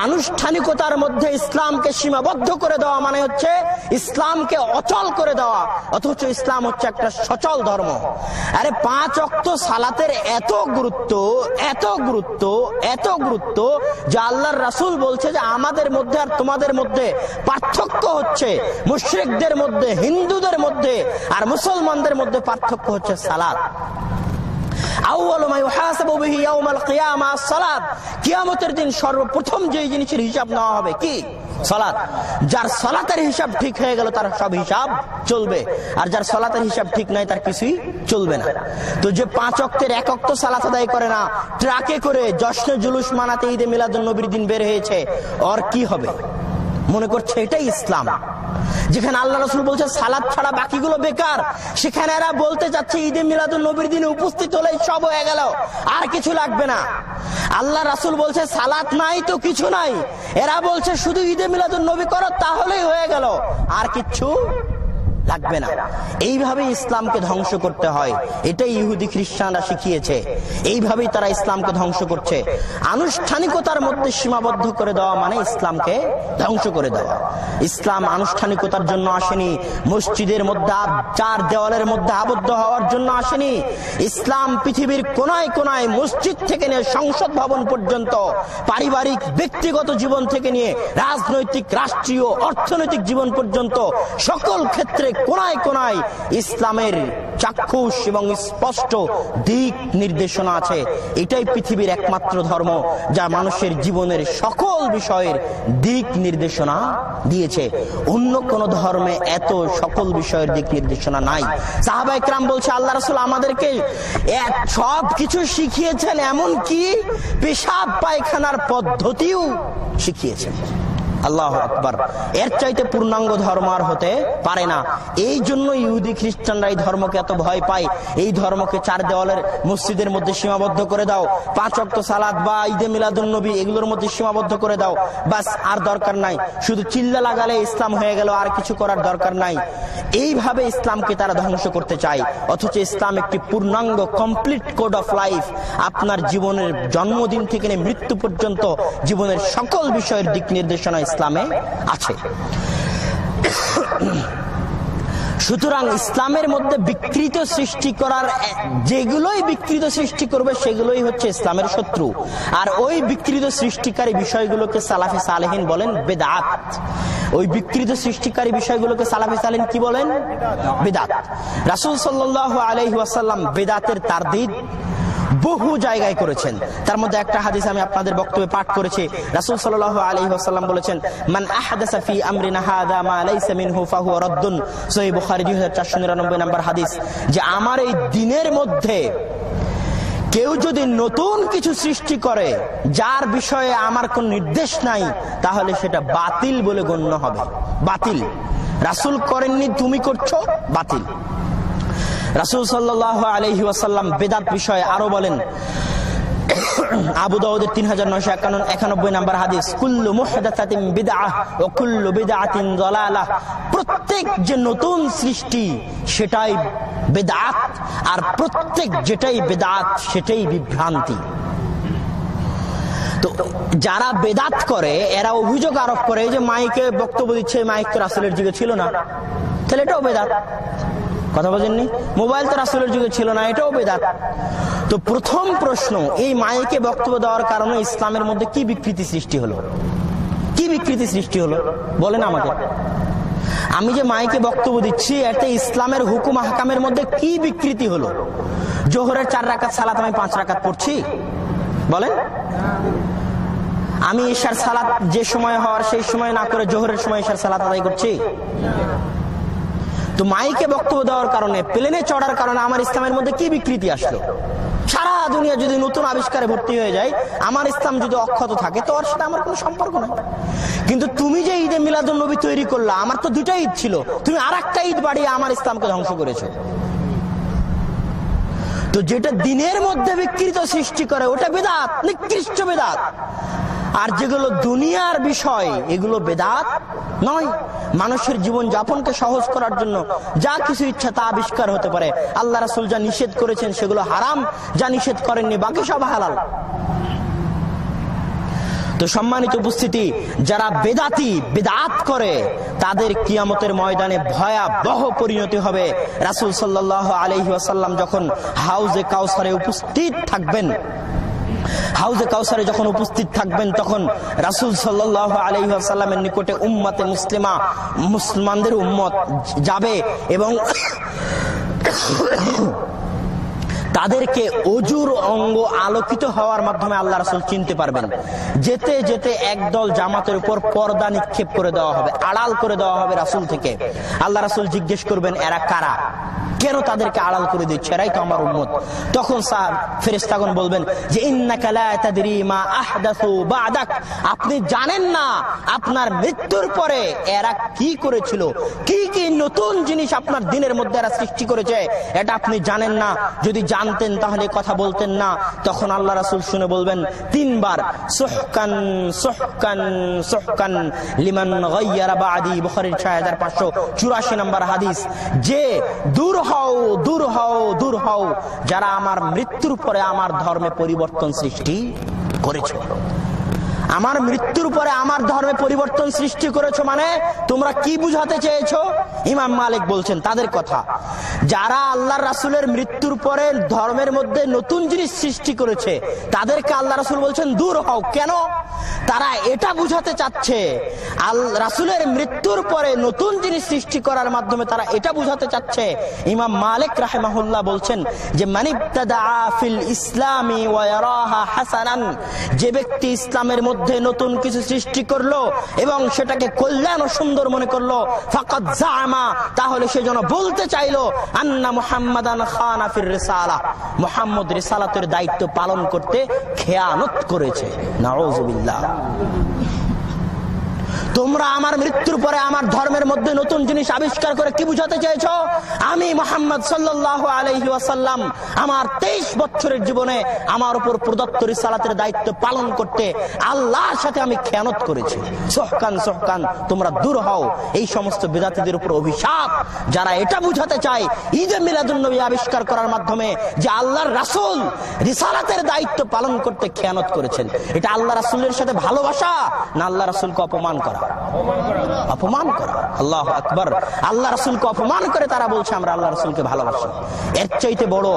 আনুষ্ঠানিকতার মধ্যে ইসলামকে সীমাবদ্ধ করে দেওয়া মানে হচ্ছে ইসলামকে অচল করে দেওয়া, অথচ ইসলাম হচ্ছে একটা সচল ধর্ম। আরে 5 ওয়াক্ত সালাতের এত গুরুত্ব, এত গুরুত্ব, এত গুরুত্ব যে আল্লাহর রাসূল বলছে যে আমাদের মধ্যে আর তোমাদের মধ্যে পার্থক্য হচ্ছে মুশরিকদের মধ্যে, হিন্দুদের মধ্যে আর মুসলমানদের মধ্যে পার্থক্য হচ্ছে সালাত। কিয়ামতের দিন সর্বপ্রথম যে জিনিসের হিসাব নেওয়া হবে কি? সালাত। যার সালাতের হিসাব ঠিক হয়ে গেল তার সব হিসাব চলবে, আর যার সালাতের হিসাব ঠিক নাই তার কিছুই চলবে না। তো যে 5 ওয়াক্তের 1 ওয়াক্ত সালাত আদায় করে না, ট্রাকে করে জশ্নে জুলুস মানাতে ঈদে মিলাদুন নবীর দিন বের হয়েছে, ওর কি হবে? মনে করছে এটাই ইসলাম। যেখানে আল্লাহ রাসূল বলছে সালাত ছাড়া বাকিগুলো বেকার, সেখানে এরা বলতে চাচ্ছে ঈদে মিলাদুন নবীর দিনে উপস্থিত হলেই সব হয়ে গেল, আর কিছু লাগবে না। আল্লাহ রাসূল বলছে সালাত নাই তো কিছু নাই, এরা বলছে শুধু ঈদে মিলাদুন নবী করো তাহলেই হয়ে গেল, আর কিচ্ছু লাগবে না। এইভাবেই ইসলামকে ধ্বংস করতে হয়, এটাই ইহুদি খ্রিস্টানরা শিখিয়েছে, এইভাবেই তারা ইসলামকে ধ্বংস করছে। আনুষ্ঠানিকতার মধ্যে সীমাবদ্ধ করে দেওয়া মানে ইসলামকে ধ্বংস করে দেওয়া। ইসলাম আনুষ্ঠানিকতার জন্য আসেনি, মসজিদের মধ্যে 4 দেওয়ালের মধ্যে আবদ্ধ হওয়ার জন্য আসেনি। ইসলাম পৃথিবীর কোনায় কোনায়, মসজিদ থেকে নিয়ে সংসদ ভবন পর্যন্ত, পারিবারিক ব্যক্তিগত জীবন থেকে নিয়ে রাজনৈতিক, রাষ্ট্রীয়, অর্থনৈতিক জীবন পর্যন্ত সকল ক্ষেত্রে কোনায় কোনায় ইসলামের চাক্ষুষ এবং স্পষ্ট দিক নির্দেশনা আছে। এটাই পৃথিবীর একমাত্র ধর্ম যা মানুষের জীবনের সকল বিষয়ের দিক নির্দেশনা দিয়েছে। অন্য কোন ধর্মে এত সকল বিষয়ের দিক নির্দেশনা নাই। সাহাবায়ে কেরাম বলছে আল্লাহ রাসূল আমাদেরকে সব কিছু শিখিয়েছেন, এমনকি পেশাব পায়খানার পদ্ধতিও শিখিয়েছেন। আল্লাহু আকবার। এর চাইতে পূর্ণাঙ্গ ধর্ম আর হতে পারে না। এই জন্য ইহুদি খ্রিস্টানরা এই ধর্মকে এত ভয় পায়। এই ধর্মকে 4 দেওয়ালের মসজিদের মধ্যে সীমাবদ্ধ করে দাও, 5 ওয়াক্ত সালাত বা ঈদে মিলাদুন নবী এগুলোর মধ্যে সীমাবদ্ধ করে দাও, বাস আর দরকার নাই, শুধু চিল্লা লাগালে ইসলাম হয়ে গেল, আর কিছু করার দরকার নাই। এইভাবে ইসলামকে তারা ধ্বংস করতে চায়, অথচ ইসলাম একটি পূর্ণাঙ্গ কমপ্লিট কোড অফ লাইফ। আপনার জীবনের জন্মদিন থেকে মৃত্যু পর্যন্ত জীবনের সকল বিষয়ের দিক নির্দেশনা ইসলামে আছে। সুতরাং ইসলামের মধ্যে বিকৃত সৃষ্টি করার, যেগুলোই বিকৃত সৃষ্টি করবে সেগুলোই হচ্ছে ইসলামের শত্রু। আর ওই বিকৃত সৃষ্টিকারী বিষয়গুলোকে সালাফে সালেহিন বলেন বেদাত। ওই বিকৃত সৃষ্টিকারী বিষয়গুলোকে সালাফে সালেহিন কি বলেন? বেদাত। রাসূল সাল্লাল্লাহু আলাইহি ওয়াসাল্লাম বেদাতের তারদীদ বহু জায়গায় করেছেন। তার মধ্যে একটা হাদিস আমি আপনাদের বক্তব্যে পাঠ করেছি। রাসূল সাল্লাল্লাহু আলাইহি ওয়াসাল্লাম বলেছেন, মান আহদাসা ফি আমরিনা হাযা মা লাইসা মিনহু ফাহুয়া রাদ্দুন। সহিহ বুখারী 2499 নম্বর হাদিস, যে আমার এই দ্বীনের মধ্যে কেউ যদি নতুন কিছু সৃষ্টি করে যার বিষয়ে আমার কোন নির্দেশ নাই, তাহলে সেটা বাতিল বলে গণ্য হবে। বাতিল। রাসূল করেননি, তুমি করছো, বাতিল। রাসূল সাল্লাল্লাহু আলাইহি ওয়াসাল্লাম বেদাত বিষয়ে আরো বলেন, আবু দাউদের 3991 নম্বর হাদিস, কুল্লু মুহদাসাতিন বিদআহ ওয়া কুল্লু বিদআতিন যালালাহ। প্রত্যেক যে নতুন সৃষ্টি সেটাই বেদাত, আর প্রত্যেক যেটাই বেদাত সেটাই বিভ্রান্তি। তো যারা বেদাত করে এরা অভিযোগ আরোপ করে যে মাইকে বক্তব্য দিচ্ছে, মাইক তো রাসূলের যুগে ছিল না, তাহলে এটাও বেদাত। কথা বলেননি? মোবাইল তো রাসূলের যুগে ছিল না, এটাও বেদাত। তো প্রথম প্রশ্ন, এই মাইকে বক্তব্য দেওয়ার কারণে ইসলামের মধ্যে কি বিকৃতি সৃষ্টি হলো? কি বিকৃতি সৃষ্টি হলো বলেন আমাকে। আমি যে মাইকে বক্তব্য দিচ্ছি এতে ইসলামের হুকুম আহকামের মধ্যে কি বিকৃতি হলো? জোহরের 4 রাকাত সালাত আমি 5 রাকাত পড়ছি, বলেন। আমি ইশার সালাত যে সময় হওয়ার সেই সময় না করে জোহরের সময় ইশার সালাত আদায় করছি। তো মাইকে বক্তব্য দেওয়ার কারণে, প্লেনে চড়ার কারণে আমার ইসলামের মধ্যে কি বিকৃতি আসলো? সারা দুনিয়া যদি নতুন আবিষ্কারে ভর্তি হয়ে যায়, আমার ইসলাম যদি অক্ষত থাকে, তো ওর সাথে আমার কোনো সম্পর্ক নেই। কিন্তু তুমি যে ঈদে মিলাদুন নবী তৈরি করলা, আমার তো 2টা ঈদ ছিল, তুমি আরেকটা ঈদ বাড়িয়ে আমার ইসলামকে ধ্বংস করেছো। তো যেটা দিনের মধ্যে বিকৃত সৃষ্টি করে ওটা বেদাত, নিকৃষ্ট বেদাত। আর যেগুলো দুনিয়ার বিষয় এগুলো বেদাত নয়। মানুষের জীবন যাপনকে সহজ করার জন্য যা কিছু ইচ্ছা তা আবিষ্কার হতে পারে। আল্লাহ রাসূল যা নিষেধ করেছেন সেগুলো হারাম, যা নিষেধ করেননি বাকি সব হালাল। তো সম্মানিত উপস্থিতি, যারা বেদাতি বেদাত করে তাদের কিয়ামতের ময়দানে ভয়াবহ পরিণতি হবে। রাসূল সাল্লাল্লাহু আলাইহি ওয়াসাল্লাম যখন হাউজে কাউসারে উপস্থিত থাকবেন, হাউজে কাউসারে যখন উপস্থিত থাকবেন তখন রাসূল সাল্লাল্লাহু আলাইহি ওয়াসাল্লামের নিকটে উম্মতে মুসলিমা, মুসলমানদের উম্মত যাবে এবং তাদেরকে অজুর অঙ্গ আলোকিত হওয়ার মাধ্যমে আল্লাহ রাসূল চিনতে পারবেন। যেতে যেতে একদল জামাতের উপর পর্দা নিক্ষেপ করে দেওয়া হবে, আড়াল করে দেওয়া হবে রাসূল থেকে। আল্লাহ রাসূল জিজ্ঞেস করবেন, এরা কারা, কেন তাদেরকে আড়াল করে দিচ্ছে, এরাই তো আমার উম্মত। তখন ফেরেশতাগণ বলবেন যে ইন্নাকা লা তাদরি মা আহদাসু বা'দাক, আপনি জানেন না আপনার মৃত্যুর পরে এরা কি করেছিল, কি কি নতুন জিনিস আপনার দিনের মধ্যে এরা সৃষ্টি করেছে, এটা আপনি জানেন না। যদি জানতেন তাহলে কথা বলতেন না। তখন আল্লাহ রাসূল শুনে বলবেন তিনবার, সুহকান সুহকান সুহকান লিমান গায়্যারা বা'দি, বুখারীর 6584 নম্বর হাদিস, যে দূর হও দূর হও দূর হও যারা আমার মৃত্যুর পরে আমার ধর্মে পরিবর্তন সৃষ্টি করেছে। আমার মৃত্যুর পরে আমার ধর্মে পরিবর্তন সৃষ্টি করেছো মানে তোমরা কি বুঝাতে চেয়েছো? ইমাম মালিক বলছেন তাদের কথা, যারা আল্লাহর রাসূলের মৃত্যুর পরে ধর্মের মধ্যে নতুন জিনিস সৃষ্টি করেছে তাদেরকে আল্লাহ রাসূল বলছেন দূর হও। কেন? তারা এটা বুঝাতে চাচ্ছে রাসূলের মৃত্যুর পরে নতুন জিনিস সৃষ্টি করার মাধ্যমে তারা এটা বুঝাতে চাচ্ছে। ইমাম মালিক রাহিমাহুল্লাহ বলছেন যে মানিবতাদা ফিল ইসলামি ওয়া ইয়ারাহা হাসানান, যে ব্যক্তি ইসলামের মধ্যে নতুন কিছু সৃষ্টি করলো এবং সেটাকে কল্যাণ ও সুন্দর মনে করলো, ফাকাদ জামা, তাহলে সে যেন বলতে চাইলো আন্না মুহাম্মাদান খানা ফির রিসালা, মুহাম্মদ রিসালাতের দায়িত্ব পালন করতে খেয়ানত করেছে। নাউযুবিল্লাহ। তোমরা আমার মৃত্যুর পরে আমার ধর্মের মধ্যে নতুন জিনিস আবিষ্কার করে কি বুঝাতে চেয়েছো? আমি মুহাম্মদ সাল্লাল্লাহু আলাইহি ওয়াসাল্লাম আমার 23 বছরের জীবনে আমার উপর প্রদত্ত রিসালাতের দায়িত্ব পালন করতে আল্লাহর সাথে আমি খেয়ানত করেছি। সুহকান সুহকান, তোমরা দূর হও। এই সমস্ত বিদআতীদের উপর অভিশাপ যারা এটা বুঝাতে চায় ঈদে মিলাদুন নবী আবিষ্কার করার মাধ্যমে যে আল্লাহর রাসূল রিসালাতের দায়িত্ব পালন করতে খেয়ানত করেছেন, এটা আল্লাহ রাসূলের সাথে ভালোবাসা না আল্লাহ রাসূলকে অপমান করা? অপমান করা। আল্লাহু আকবার। আল্লাহ রাসূলকে অপমান করে তারা বলছে আমরা আল্লাহ রাসূলকে ভালোবাসি। এর চাইতে বড়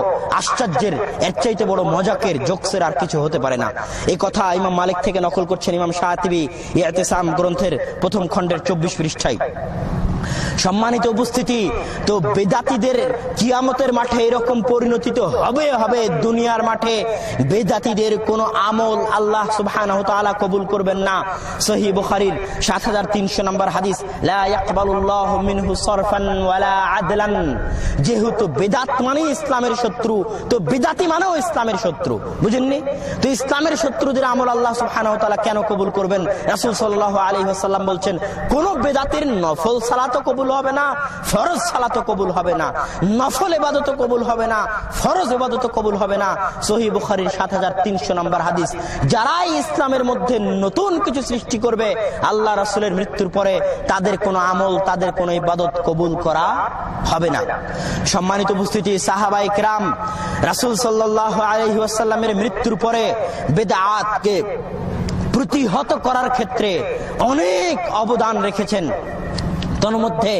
আশ্চর্যের, এর চাইতে বড় মজাকের, জোকসের আর কিছু হতে পারে না। এই কথা ইমাম মালিক থেকে নকল করছেন ইমাম শাতিবী ইতিসাম গ্রন্থের প্রথম খণ্ডের 24 পৃষ্ঠায়। সম্মানিত উপস্থিতি, তো বেদাতীদের কিয়ামতের মাঠে এরকম পরিণতি তো হবে হবে। দুনিয়ার মাঠে বেদাতীদের কোন আমল আল্লাহ সুবহানাহু ওয়া তাআলা কবুল করবেন না। সহিহ বুখারীর 7300 নম্বর হাদিস, লা ইয়াকবালুল্লাহু মিনহু সারফান ওয়ালা আদলান। যেহেতু বেদাত মানে ইসলামের শত্রু, তো বেদাতি মানেও ইসলামের শত্রু, বুঝেননি? তো ইসলামের শত্রুদের আমল আল্লাহ সুবহানাহু ওয়া তাআলা কেন কবুল করবেন? রাসূল সাল্লাল্লাহু আলাইহি ওয়াসাল্লাম বলছেন কোন বেদাতির নফল সালাতও কবুল হবে না, ফরজ সালাতও কবুল হবে না, নফল ইবাদতও কবুল হবে না, ফরজ ইবাদতও কবুল হবে না। সহিহ বুখারীর 7300 নম্বর হাদিস। যারাই ইসলামের মধ্যে নতুন কিছু সৃষ্টি করবে আল্লাহ রাসূলের মৃত্যুর পরে তাদের কোনো আমল, তাদের কোনো ইবাদত কবুল করা হবে না। সম্মানিত উপস্থিতি, সাহাবায়ে কেরাম রাসূল সাল্লাল্লাহু আলাইহি ওয়াসাল্লামের মৃত্যুর পরে বিদআতকে প্রতিহত করার ক্ষেত্রে অনেক অবদান রেখেছেন। তন্মধ্যে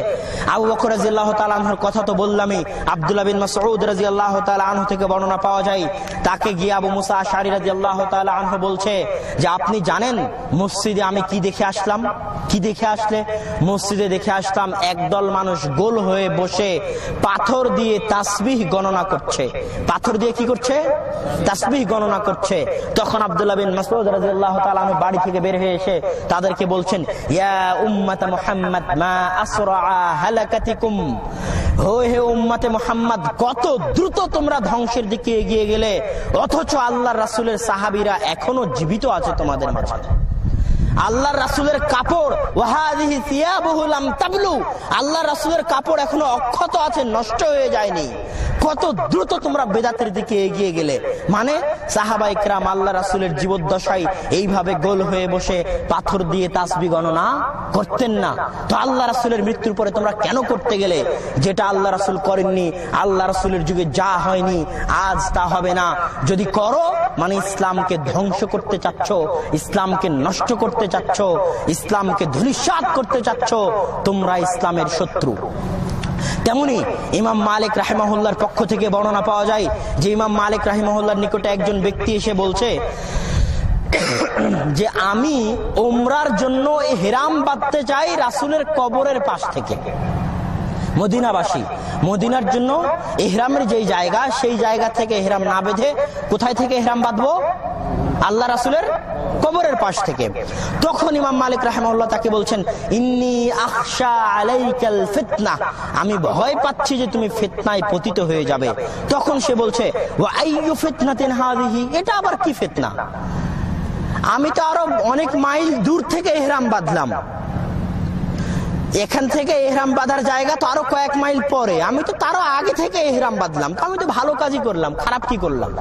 আবু বকর রাদিয়াল্লাহু তাআলা আনহুর কথা তো বললামই। আব্দুল্লাহ বিন মাসউদ রাদিয়াল্লাহু তাআলা আনহু থেকে বর্ণনা পাওয়া যায়, তাকে গিয়ে আবু মুসা আশআরী রাদিয়াল্লাহু তাআলা আনহু বলছে যে আপনি জানেন মসজিদে আমি কি দেখে আসলাম? কি দেখে আসলে? মসজিদে দেখে আসলাম একদল মানুষ গোল হয়ে বসে পাথর দিয়ে তাসবিহ গণনা করছে। পাথর দিয়ে কি করছে? তাসবিহ গণনা করছে। তখন আব্দুল্লাহ বিন মাসউদ রাদিয়াল্লাহু তাআলা আনহু বাড়ি থেকে বের হয়ে এসে তাদেরকে বলছেন, ইয়া উম্মাত মুহাম্মদ মা আসরা হালাকাতিকুম, হে উম্মতে মুহাম্মদ, কত দ্রুত তোমরা ধ্বংসের দিকে এগিয়ে গেলে, অথচ আল্লাহর রাসূলের সাহাবীরা এখনো জীবিত আছে তোমাদের মাঝে। আল্লাহর রাসূলের কাপড় ওয়াহাদিহি সিয়াবুহু লাম তাবলু, আল্লাহর রাসূলের কাপড় এখনো অক্ষত আছে, নষ্ট হয়ে যায়নি। কত দ্রুত তোমরা বেদাতের দিকে এগিয়ে গেলে। মানে সাহাবা ইকরাম আল্লাহ রাসূলের জীবদ্দশায় এইভাবে গোল হয়ে বসে পাথর দিয়ে তাসবিহ গণনা করতেন না। তো আল্লাহ রাসূলের মৃত্যুর পরে তোমরা কেন করতে গেলে? যেটা আল্লাহ রাসূল করেননি, আল্লাহ রাসূলের যুগে যা হয়নি আজ তা হবে না। যদি করো মানে ইসলামকে ধ্বংস করতে চাচ্ছ, ইসলামকে নষ্ট করতে চাচ্ছ, ইসলামকে ধূলিসাৎ করতে চাচ্ছ, তোমরা ইসলামের শত্রু। তেমনি ইমাম মালিক রাহিমাহুল্লাহর পক্ষ থেকে বর্ণনা পাওয়া যায় যে ইমাম মালিক রাহিমাহুল্লাহর নিকটে একজন ব্যক্তি এসে বলছে যে আমি উমরার জন্য ইহরাম বাঁধতে চাই রাসূলের কবরের পাশ থেকে। মদিনাবাসী মদিনার জন্য ইহরামের যেই জায়গা, সেই জায়গা থেকে ইহরাম না বেঁধে কোথায় থেকে ইহরাম বাঁধবো? আল্লাহ রাসূলের কবরের পাশ থেকে। তখন ইমাম মালিক রাহিমাহুল্লাহ তাকে বলছেন, ইন্নী আখশা আলাইকাল ফিতনা, আমি ভয় পাচ্ছি যে তুমি ফিতনায় পতিত হয়ে যাবে। তখন সে বলছে, ওয়া আইয়ু ফিতনাতিন হাযিহি, এটা আবার কি ফিতনা? আমি তো আরো অনেক মাইল দূর থেকে ইহরাম বাঁধলাম, এখান থেকে ইহরাম বাঁধার জায়গা তো আরো কয়েক মাইল পরে, আমি তো তারও আগে থেকে ইহরাম বাঁধলাম, তো আমি তো ভালো কাজই করলাম, খারাপ কি করলাম?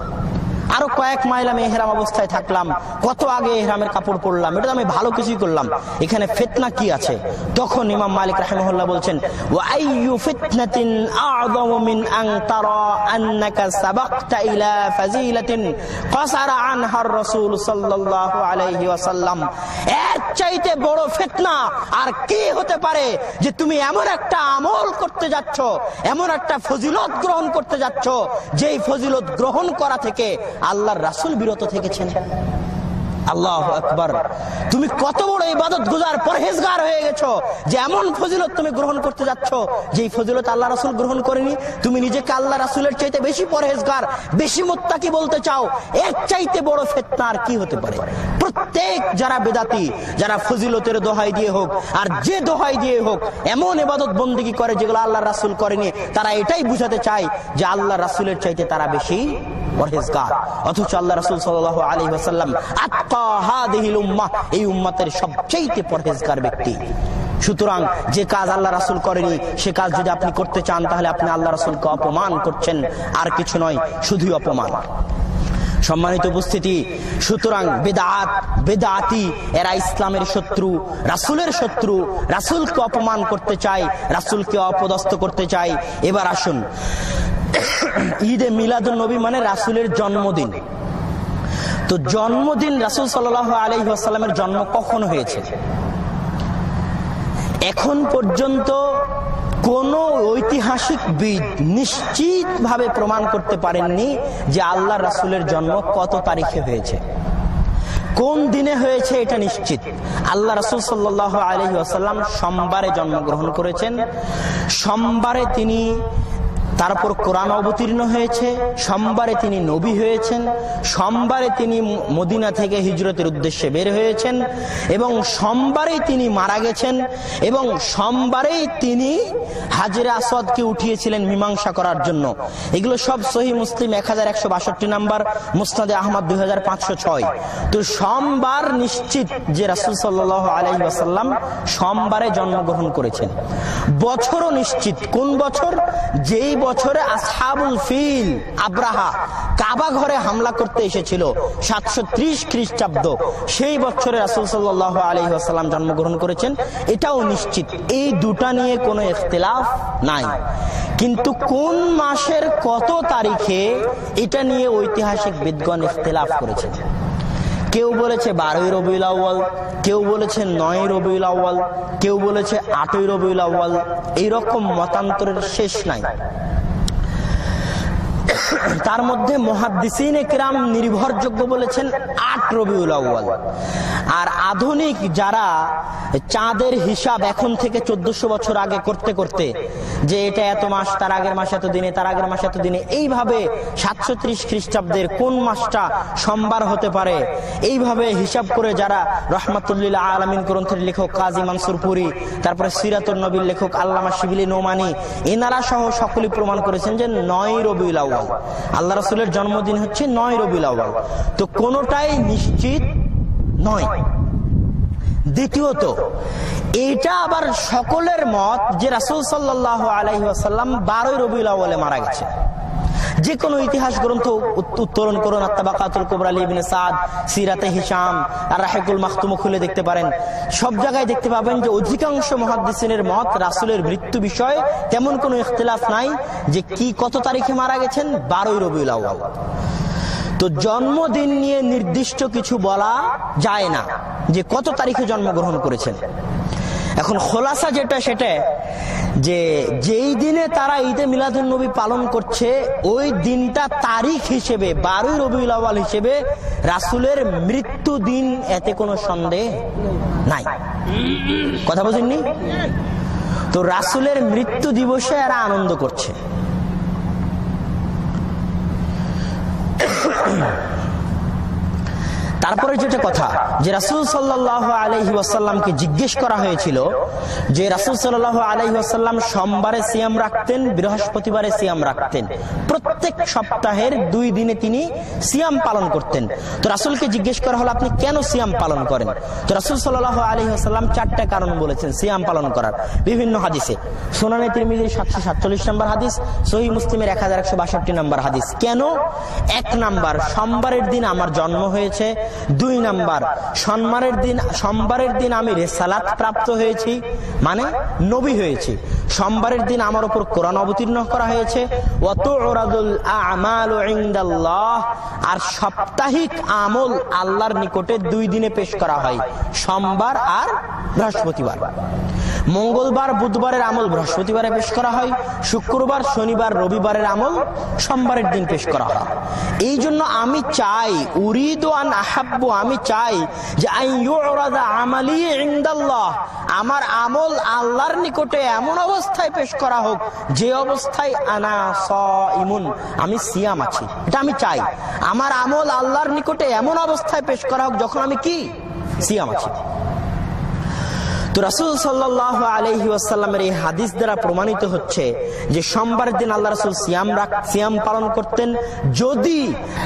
আরো কয়েক মাইল আমি ইহরাম অবস্থায় থাকলাম, কত আগে ইহরামের কাপড় পরলাম, এটা তো আমি ভালো কিছুই করলাম, এখানে ফিতনা কি আছে? তখন ইমাম মালিক রাহিমাহুল্লাহ বলছেন, ওয়া আইয়ু ফিতনাতিন আ'যামু মিন আন তারা আন্নাকা সাবাকতা ইলা ফাজিলাতিন কাসারা আনহা রাসূল সাল্লাল্লাহু আলাইহি ওয়াসাল্লাম, এর চাইতে বড় ফিতনা আর কি হতে পারে যে তুমি এমন একটা আমল করতে যাচ্ছ, এমন একটা ফজিলত গ্রহণ করতে যাচ্ছ, যেই ফজিলত গ্রহণ করা থেকে আল্লাহর রাসূল বিরত থেকেছেন। আল্লাহু আকবার, তুমি কত বড় ইবাদত গুজার পরহেজগার হয়ে গেছো যে এমন ফজিলত তুমি গ্রহণ করতে যাচ্ছ যেই ফজিলত আল্লাহ রাসূল গ্রহণ করেনি। তুমি নিজেকে আল্লাহ রাসূলের চাইতে বেশি পরহেজগার, বেশি মুত্তাকি বলতে চাও, এর চাইতে বড় ফিতনা আর কি হতে পারে? প্রত্যেক যারা বেদাতি, যারা ফজিলতের দোহাই দিয়ে হোক আর যে দোহাই দিয়ে হোক এমন ইবাদত বন্দেগী করে যেগুলো আল্লাহ রাসূল করেনি, তারা এটাই বুঝাতে চায় যে আল্লাহ রাসূলের চাইতে তারা বেশি পরহেজগার। অথচ আল্লাহ রাসূল সাল্লাল্লাহু আলাইহি ওয়াসাল্লাম আতকা হাদিহিল উম্মাহ, এই উম্মতের সবচেয়ে পরহেজগার ব্যক্তি। সুতরাং যে কাজ আল্লাহ রাসূল করেনি সে কাজ যদি আপনি করতে চান তাহলে আপনি আল্লাহ রাসূলকে অপমান করছেন, আর কিছু নয়, শুধুই অপমান। সম্মানিত উপস্থিতি, সুতরাং বেদাত, বেদাতি এরা ইসলামের শত্রু, রাসূলের শত্রু, রাসূলকে অপমান করতে চায়, রাসূলকে অপদস্থ করতে চায়। এবার আসুন, ঈদে মিলাদুন নবী মানে রাসূলের জন্মদিন। তো জন্মদিন রাসূল সাল্লাল্লাহু আলাইহি ওয়াসাল্লামের জন্ম কখন হয়েছে? এখন পর্যন্ত কোন ঐতিহাসিকবিদ নিশ্চিতভাবে প্রমাণ করতে পারেননি যে আল্লাহ রাসূলের জন্ম কত তারিখে হয়েছে, কোন দিনে হয়েছে এটা নিশ্চিত। আল্লাহ রাসূল সাল্লাল্লাহু আলাইহি ওয়াসাল্লাম সোমবারে জন্মগ্রহণ করেছেন, সোমবারে তিনি তারপর কোরআন অবতীর্ণ হয়েছে, সোমবারে তিনি নবী হয়েছেন, সোমবারে তিনি মদিনা থেকে হিজরতের উদ্দেশ্যে বের হয়েছেন এবং সোমবারেই তিনি মারা গেছেন এবং সোমবারেই তিনি হাজরে আসওয়াদকে উঠিয়েছিলেন মীমাংসা করার জন্য। এগুলো সব সহিহ মুসলিম 1162 নাম্বার, মুসনাদে আহমদ 2506। তো সোমবার নিশ্চিত যে রাসূল সাল্লাল্লাহু আলাইহি ওয়াসাল্লাম সোমবারে জন্মগ্রহণ করেছেন। বছরও নিশ্চিত, কোন বছর? যেই বছরে আসহাবুল ফিল আব্রাহা কাবা ঘরে হামলা করতে এসেছিল 730 খ্রিস্টাব্দ, সেই বছরে রাসূল সাল্লাল্লাহু আলাইহি ওয়াসাল্লাম জন্মগ্রহণ করেছেন, এটাও নিশ্চিত। এই দুটা নিয়ে কোনো ইখতিলাফ নাই। কিন্তু কোন মাসের কত তারিখে, এটা নিয়ে ঐতিহাসিক বিদগণ ইখতিলাফ করেছেন। কেউ বলেছে 12ই রবিউল আউয়াল, কেউ বলেছে 9ই রবিউল আউয়াল, কেউ বলেছে 8ই রবিউল আউয়াল। এইরকম মতান্তরের শেষ নাই। তার মধ্যে মুহাদ্দিসিনে কিরাম নির্ভরযোগ্য বলেছেন 8 রবিউল আউয়াল। আর আধুনিক যারা চাঁদের হিসাব এখন থেকে 1400 বছর আগে করতে করতে যে এটা এত মাস, তার আগের মাস এত দিনে, তার আগের মাস এত দিনে, এইভাবে 730 খ্রিস্টাব্দের কোন মাসটা সোমবার হতে পারে, এইভাবে হিসাব করে যারা রহমাতুল্লিল আলামিন গ্রন্থের লেখক কাজী মানসুর পুরী, তারপরে সিরাতুন নবীর লেখক আল্লামা শিবলি নোমানী, এনারা সহ সকলেই প্রমাণ করেছেন যে 9ই রবিউল আউয়াল আল্লাহ রাসূলের জন্মদিন হচ্ছে 9ই রবিউল আউয়াল। তো কোনটাই নিশ্চিত নয়। দ্বিতীয়ত এটা আবার সকলের মত যে রাসূল সাল্লাল্লাহু আলাইহি ওয়াসাল্লাম 12 রবিউল আউয়ালে মারা গেছে। যে কোনো ইতিহাস গ্রন্থ উত্তোলন করুন, আত-তাবাকাতুল কুবরা ইবনে সাদ, সিরাতে হিশাম, আর রাহিকুল মাখতুম খুলে দেখতে পারেন, সব জায়গায় দেখতে পাবেন যে অধিকাংশ মুহাদ্দিসিনের মত রাসূলের মৃত্যু বিষয়ে তেমন কোনো ইখতিলাফ নাই যে কি কত তারিখে মারা গেছেন, 12 রবিউল আউয়াল। তো জন্মদিন নিয়ে নির্দিষ্ট কিছু বলা যায় না যে কত তারিখে জন্মগ্রহণ করেছেন। এখন খোলাসা যেটা সেটা যে যেই দিনে তারা ঈদে মিলাদুন নবী পালন করছে ওই দিনটা তারিখ হিসেবে 12 রবিউল আউয়াল হিসেবে রাসূলের মৃত্যু দিন, এতে কোনো সন্দেহ নাই। কথা বুঝেননি? তো রাসূলের মৃত্যু দিবসে এরা আনন্দ করছে। তারপরে যেটা কথা যে রাসূল সাল্লাল্লাহু আলাইহি ওয়াসাল্লামকে জিজ্ঞেস করা হয়েছিল যে রাসূল সাল্লাল্লাহু আলাইহি ওয়াসাল্লাম সোমবারে সিয়াম রাখতেন, বৃহস্পতিবারে সিয়াম রাখতেন, প্রত্যেক সপ্তাহের 2 দিনে তিনি সিয়াম পালন করতেন। তো রাসূলকে জিজ্ঞেস করা হলো আপনি কেন সিয়াম পালন করেন? তো রাসূল সাল্লাল্লাহু আলাইহি ওয়াসাল্লাম 4টা কারণ বলেছেন সিয়াম পালন করার বিভিন্ন হাদিসে। সুনানে তিরমিজির 747 নম্বর হাদিস, সহিহ মুসলিমের 1162 নম্বর হাদিস। কেন? 1 নাম্বার, সোমবারের দিন আমার জন্ম হয়েছে। 2 নাম্বার, সোমবারের দিন আমি রিসালাত প্রাপ্ত হয়েছি, মানে নবী হয়েছি। সোমবারের দিন আমার উপর কোরআন অবতীর্ণ করা হয়েছে। ওয়াতুরাদুল আমালু ইনদাল্লাহ, আর সাপ্তাহিক আমল আল্লাহর নিকটে 2 দিনে পেশ করা হয়, সোমবার আর বৃহস্পতিবার। মঙ্গলবার বুধবারের আমল বৃহস্পতিবারে পেশ করা হয়, শুক্রবার শনিবার রবিবারের আমল সোমবারের দিন পেশ করা হয়। এই জন্য আমি চাই, উরিদু আন আহাব্বু, আমি চাই যে আইয়ুরাদা আমালি ইনদাল্লাহ, আমার আমল আল্লাহর নিকটে এমন অবস্থায় পেশ করা হোক যে অবস্থায় আনা সাইমুন, আমি সিয়াম আছি। এটা আমি চাই, আমার আমল আল্লাহর নিকটে এমন অবস্থায় পেশ করা হোক যখন আমি কি সিয়াম আছি। তো রাসূল সাল্লাল্লাহু আলাইহি ওয়াসাল্লামের এই হাদিস দ্বারা প্রমাণিত হচ্ছে যে সোমবারের দিন আল্লাহ রাসূল সিয়াম পালন করতেন। যদি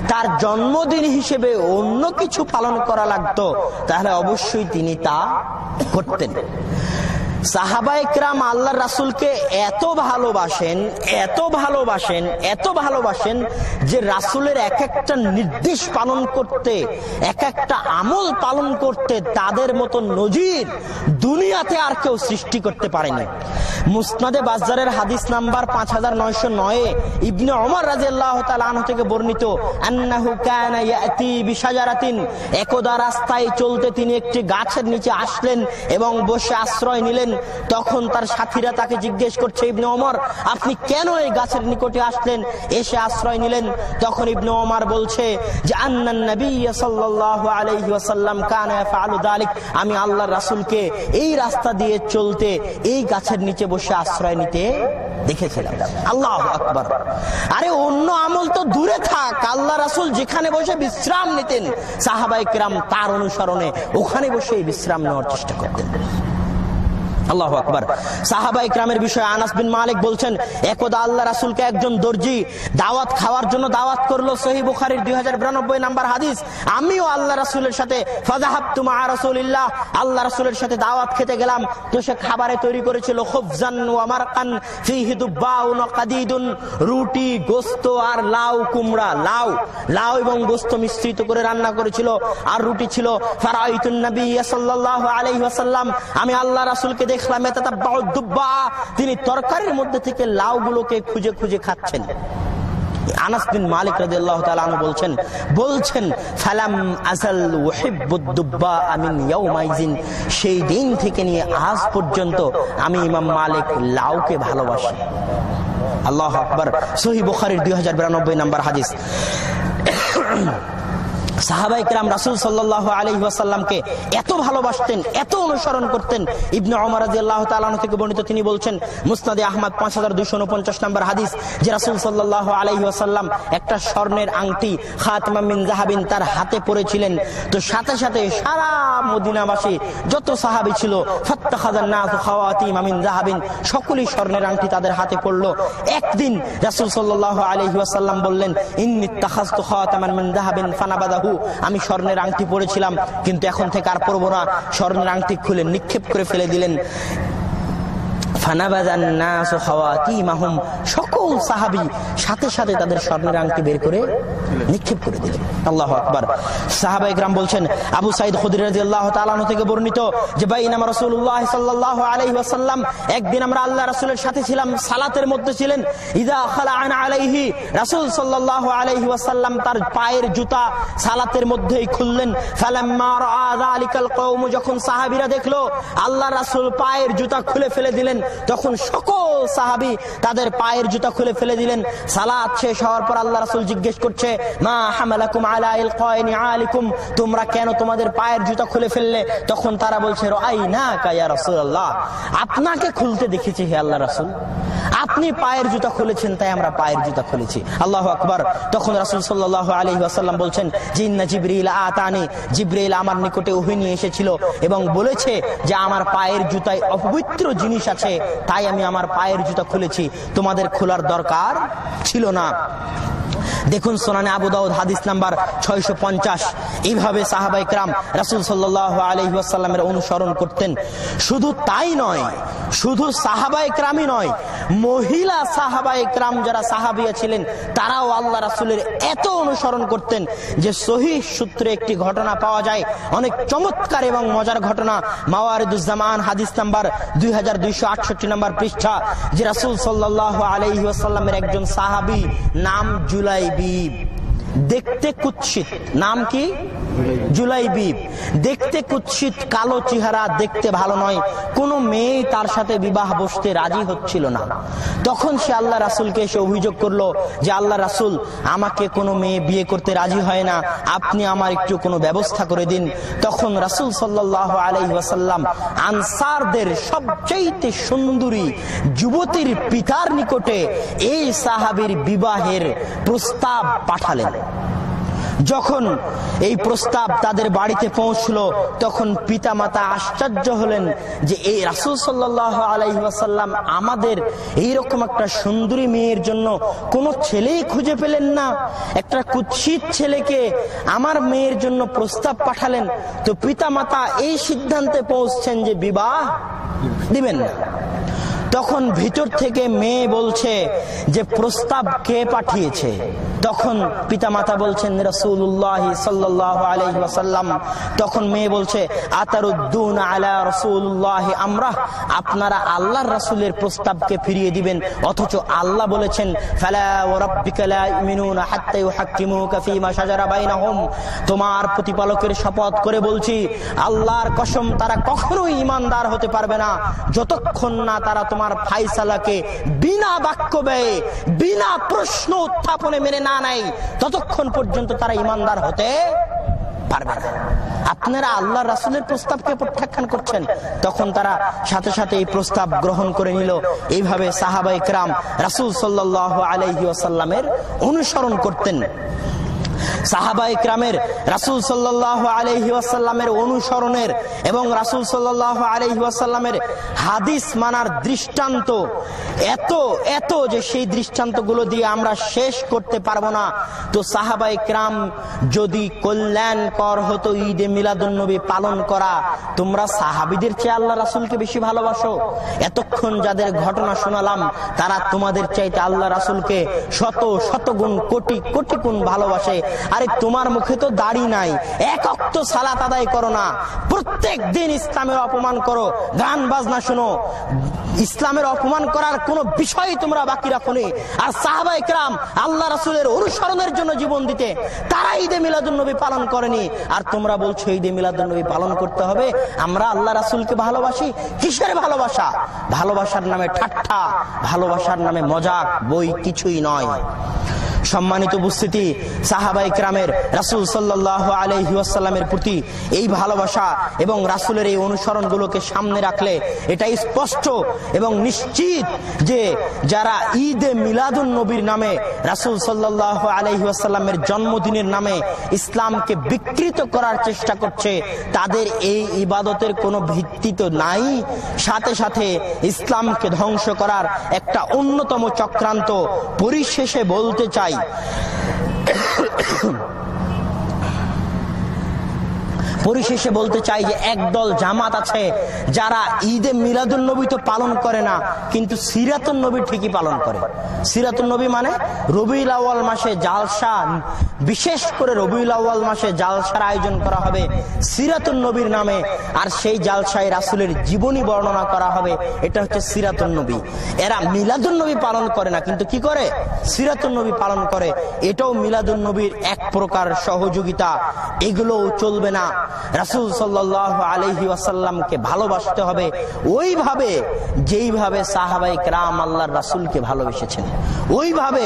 তার জন্মদিন হিসেবে অন্য কিছু পালন করা লাগতো তাহলে অবশ্যই তিনি তা করতেন। সাহাবায়ে কেরাম আল্লাহর রাসূলকে এত ভালোবাসেন যে রাসূলের এক একটা নির্দেশ পালন করতে, এক একটা আমল পালন করতে তাদের মতো নজির দুনিয়াতে আর কেউ সৃষ্টি করতে পারেনি। মুসনাদে বাজ্জারের হাদিস নাম্বার 5909 ইবনে ওমর রাদিয়াল্লাহু তাআলা আনহু থেকে বর্ণিত, আন্নাহু কানা ইয়াতি বিশাজারাতিন, একদা রাস্তায় চলতে তিনি একটি গাছের নিচে আসলেন এবং বসে আশ্রয় নিলেন। তখন তার সাথীরা তাকে জিজ্ঞেস করছে, ইবনে ওমর আপনি কেন এই গাছের নিকটে আসলেন, এসে আশ্রয় নিলেন? তখন ইবনে ওমর বলছে যে আন্নান নবী সাল্লাল্লাহু আলাইহি ওয়াসাল্লাম কানা ইয়াফআলু যালিক, আমি আল্লাহর রাসূলকে এই রাস্তা দিয়ে চলতে এই গাছের নিচে বসে আশ্রয় নিতে দেখেছিলাম। আল্লাহু আকবার। আরে অন্য আমল তো দূরে থাক, আল্লাহ রাসূল যেখানে বসে বিশ্রাম নিতেন সাহাবায়ে কেরাম তার অনুসরণে ওখানে বসে বিশ্রাম নেওয়ার চেষ্টা করতেন। আল্লাহু আকবার। সাহাবায়ে কেরামের বিষয়ে আনাস বিন মালিক বলছেন, একদা আল্লাহ রাসূলকে একজন দর্জি দাওয়াত খাওয়ার জন্য দাওয়াত করলো। সহিহ বুখারীর 2092 নাম্বার হাদিস। আমিও আল্লাহ রাসূলের সাথে ফাযাহাবতু মা রাসূলিল্লাহ, আল্লাহ রাসূলের সাথে দাওয়াত খেতে গেলাম। তো সে খাবারে তৈরি করেছিল খুবজান ওয়া মারকান ফীহি দুব্বাউন ওয়া কাদিদুন, রুটি, গোশত আর লাউ কুমড়া, লাউ এবং গোশত মিশ্রিত করে রান্না করেছিল, আর রুটি ছিল। ফারাআইতুন নবী সাল্লাল্লাহু আলাইহি ওয়াসাল্লাম, আমি আল্লাহ রাসূলকে দেখলাম ইয়াতাতাব্বাউ দুব্বা, তিনি তরকারির মধ্যে থেকে লাউগুলোকে খুঁজে খুঁজে খাচ্ছেন। আনাস বিন মালিক রাদিয়াল্লাহু তাআলা আনহু বলছেন ফালাম আযাল উহিব্বুদ দুব্বা মিন ইয়াউমাইজিন, সেই দিন থেকে নিয়ে আজ পর্যন্ত আমি ইমাম মালিক লাউকে ভালোবাসি। আল্লাহু আকবার। সহিহ বুখারীর 2092 নাম্বার হাদিস। সাহাবায়ে কেরাম রাসূল সাল্লাল্লাহু আলাইহি ওয়াসাল্লামকে এত ভালোবাসতেন, এত অনুসরণ করতেন। ইবনে ওমর রাদিয়াল্লাহু তাআলা আনহু থেকে বর্ণিত, তিনি বলছেন মুসনাদে আহমদ 5249 নাম্বার হাদিস, যে রাসূল সাল্লাল্লাহু আলাইহি ওয়াসাল্লাম একটা স্বর্ণের আংটি খাতমা মিন যাহাবিন তার হাতে পরেছিলেন। তো সাথে সাথে সারা মদিনাবাসী যত সাহাবী ছিল ফাত্তাখাযান নাসু খাওয়াতিম মিন যাহাবিন, সকলেই স্বর্ণের আংটি তাদের হাতে পড়লো। একদিন রাসূল সাল্লাল্লাহু আলাইহি ওয়াসাল্লাম বললেন, ইন্নী তাখাযতু খাতামান মিন যাহাবিন ফানাবাদাহু, আবু আমি স্বর্ণের আংটি পরেছিলাম, কিন্তু এখন থেকে আর পরবো না। স্বর্ণের আংটি খুলে নিক্ষেপ করে ফেলে দিলেন। সকল সাহাবী সাথে সাথে তাদের স্বর্ণের আংটি বের করে নিক্ষেপ করে দিলেন। আল্লাহু আকবার। সাহাবায়ে কেরাম বলছেন, আবু সাঈদ খুদরী রাদিয়াল্লাহু তাআলা আনহু থেকে বর্ণিত যে বাইনামা রাসূলুল্লাহ সাল্লাল্লাহু আলাইহি ওয়াসাল্লাম, একদিন আমরা আল্লাহ রাসূলের সাথে ছিলাম, সালাতের মধ্যে ছিলেন। ইযা খালাআনা আলাইহি, রাসূল সাল্লাল্লাহু আলাইহি ওয়াসাল্লাম তার পায়ের জুতা সালাতের মধ্যেই খুললেন। ফালাম্মা রাআ যালিকাল কওম, যখন সাহাবীরা দেখলো আল্লাহ রাসূল পায়ের জুতা খুলে ফেলে দিলেন, তখন সকল সাহাবী তাদের পায়ের জুতা খুলে ফেলে দিলেন। সালাত শেষ হওয়ার পর আল্লাহ রাসূল জিজ্ঞেস করছে, মা হামালাকুম আলা ইলকাইনি আলিকুম, তোমরা কেন তোমাদের পায়ের জুতা খুলে ফেললে? তখন তারা বলছে, রাআইনাকা ইয়া রাসূলুল্লাহ, আপনাকে খুলতে দেখেছি হে আল্লাহ রাসূল, আপনি পায়ের জুতা খুলেছেন তাই আমরা পায়ের জুতা খুলেছি। আল্লাহু আকবার। তখন রাসূল সাল্লাল্লাহু আলাইহি ওয়াসাল্লাম বলছেন যে ইন্না জিবরিল আতানি, জিবরিল আমার নিকটে ওহী নিয়ে এসেছিল এবং বলেছে যে আমার পায়ের জুতায় অপবিত্র জিনিস আছে, তাই আমি আমার পায়ের জুতা খুলেছি, তোমাদের খোলার দরকার ছিল না। দেখুন সুনানে আবু দাউদ হাদিস নাম্বার 650। এইভাবে সাহাবায়ে কেরাম রাসূল সাল্লাল্লাহু আলাইহি ওয়াসাল্লামের অনুসরণ করতেন। শুধু তাই নয়, শুধু সাহাবায়ে কেরামই নয়, মহিলা সাহাবায়ে কেরাম যারা সাহাবিয়া ছিলেন তারাও আল্লাহ রাসূলের এত অনুসরণ করতেন যে সহিহ সূত্রে একটি ঘটনা পাওয়া যায়, অনেক চমৎকার এবং মজার ঘটনা। মাওয়ারিদুজ্জামান হাদিস নাম্বার 2268 নম্বর পৃষ্ঠা, যে রাসূল সাল্লাল্লাহু আলাইহি ওয়াসাল্লামের একজন সাহাবী নাম জুলাইবিব, দেখতে কুৎসিত। নাম কি? জুলাইবিব। দেখতে কুৎসিত, কালো চেহারা, দেখতে ভালো নয়। কোনো মেয়ে তার সাথে বিবাহ বসতে রাজি হচ্ছিল না। তখন সে আল্লাহ রাসূলকে এসে অভিযোগ করলো যে আল্লাহ রাসূল, আমাকে কোনো মেয়ে বিয়ে করতে রাজি হয় না, আপনি আমার একটু কোনো ব্যবস্থা করে দিন। তখন রাসূল সাল্লাল্লাহু আলাইহি ওয়াসাল্লাম আনসারদের সবচেয়ে সুন্দরী যুবতীর পিতার নিকটে এই সাহাবীর বিবাহের প্রস্তাব পাঠালেন। যখন এই প্রস্তাব তাদের বাড়িতে পৌঁছলো তখন পিতামাতা আশ্চর্য হলেন যে এই রাসূল সাল্লাল্লাহু আলাইহি ওয়াসাল্লাম আমাদের এইরকম একটা সুন্দরী মেয়ের জন্য কোনো ছেলেই খুঁজে পেলেন না, একটা কুৎসিত ছেলেকে আমার মেয়ের জন্য প্রস্তাব পাঠালেন। তো পিতামাতা এই সিদ্ধান্তে পৌঁছছেন যে বিবাহ দিবেন না। তখন ভিতর থেকে মেয়ে বলছে যে প্রস্তাব কে পাঠিয়েছে? তখন পিতামাতা বলছেন রাসূলুল্লাহ সাল্লাল্লাহু আলাইহি ওয়াসাল্লাম। তখন মেয়ে বলছে আতারুদ্দুন আলা রাসূলুল্লাহ আমরা, আপনারা আল্লাহর রাসূলের প্রস্তাবকে ফিরিয়ে দিবেন, অথচ আল্লাহ বলেছেন ফালা ওয়া রাব্বিকা লা ইউমিনুনা হাত্তা ইউহাক্কিমুকা ফীমা শাজারা বাইনাহুম, তোমার প্রতিপালকের শপথ করে বলছি আল্লাহর কসম তারা কখনোই ঈমানদার হতে পারবে না যতক্ষণ না তারা তোমার ফায়সালাকে বিনা বাক্য ব্যয়ে বিনা প্রশ্ন উত্থাপনে মেনে না নেয়, ততক্ষণ পর্যন্ত তারা ঈমানদার হতে পারবে না। আপনারা আল্লাহ রাসূলের প্রস্তাবকে প্রত্যাখ্যান করছেন। তখন তারা সাথে সাথে এই প্রস্তাব গ্রহণ করে নিল। এইভাবে সাহাবায়ে কেরাম রাসূল সাল্লাল্লাহু আলাইহি ওয়াসাল্লামের অনুসরণ করতেন। সাহাবায়ে কেরামের রাসূল সাল্লাল্লাহু আলাইহি ওয়াসাল্লামের অনুসরণের এবং রাসূল সাল্লাল্লাহু আলাইহি ওয়াসাল্লামের হাদিস মানার দৃষ্টান্ত এত এত যে সেই দৃষ্টান্তগুলো দিয়ে আমরা শেষ করতে পারবো না। তো সাহাবায়ে কেরাম যদি কল্যাণকর হতো ঈদে মিলাদুন নবী পালন করা, তোমরা সাহাবীদের চেয়ে আল্লাহ রাসূলকে বেশি ভালোবাসো। এতক্ষণ যাদের ঘটনা শোনালাম তারা তোমাদের চাইতে আল্লাহ রাসূলকে শত শত গুণ কোটি কোটি গুণ ভালোবাসে। আরে তোমার মুখে তো দাড়ি নাই, এক ওয়াক্ত সালাত আদায় করো না, প্রত্যেক দিন ইসলামের অপমান করো, গান বাজনা শোনো, ইসলামের অপমান করার কোনো বিষয় তোমরা বাকি রাখোনি। আর সাহাবায়ে কেরাম আল্লাহ রাসূলের অনুসরণের জন্য জীবন দিতে, তারা ঈদে মিলাদুন নবী পালন করেনি। আর তোমরা বলছো ঈদে মিলাদুন নবী পালন করতে হবে। আমরা আল্লাহ রাসূলকে ভালোবাসি। কিসের ভালোবাসা? ভালোবাসার নামে ঠাট্টা, ভালোবাসার নামে মজাক, বই কিছুই নয়। সম্মানিত উপস্থিতি, সাহাবায়ে কেরামের রাসূল সাল্লাল্লাহু আলাইহি ওয়াসাল্লামের প্রতি এই ভালোবাসা এবং রাসূলের এই অনুসরণগুলোকে সামনে রাখলে এটাই স্পষ্ট এবং নিশ্চিত যে যারা ঈদে মিলাদুন নবীর নামে রাসূল সাল্লাল্লাহু আলাইহি ওয়াসাল্লামের জন্মদিনের নামে ইসলামকে বিকৃত করার চেষ্টা করছে, তাদের এই ইবাদতের কোনো ভিত্তি তো নাই, সাথে সাথে ইসলামকে ধ্বংস করার একটা অন্যতম চক্রান্ত। পরিশেষে বলতে চাই পরিশেষে বলতে চাই যে একদল জামাত আছে যারা ঈদে মিলাদুন নবী তো পালন করে না, কিন্তু সিরাতুন নবী ঠিকই পালন করে। সিরাতুন নবী মানে রবিউল আউয়াল মাসে জালসা, বিশেষ করে রবিউল আউয়াল মাসে জালসার আয়োজন করা হবে সিরাতুন নবীর নামে, আর সেই জালসায় রাসূলের জীবনী বর্ণনা করা হবে, এটা হচ্ছে সিরাতুন নবী। এরা মিলাদুন নবী পালন করে না, কিন্তু কি করে? সিরাতুন নবী পালন করে। এটাও মিলাদুন নবীর এক প্রকার সহযোগিতা। এগুলোও চলবে না। রাসূল সাল্লাল্লাহু আলাইহি ওয়াসাল্লামকে ভালোবাসতে হবে ওইভাবে যেইভাবে সাহাবায়ে কেরাম আল্লাহর রাসূলকে ভালোবেসেছেন, ওইভাবে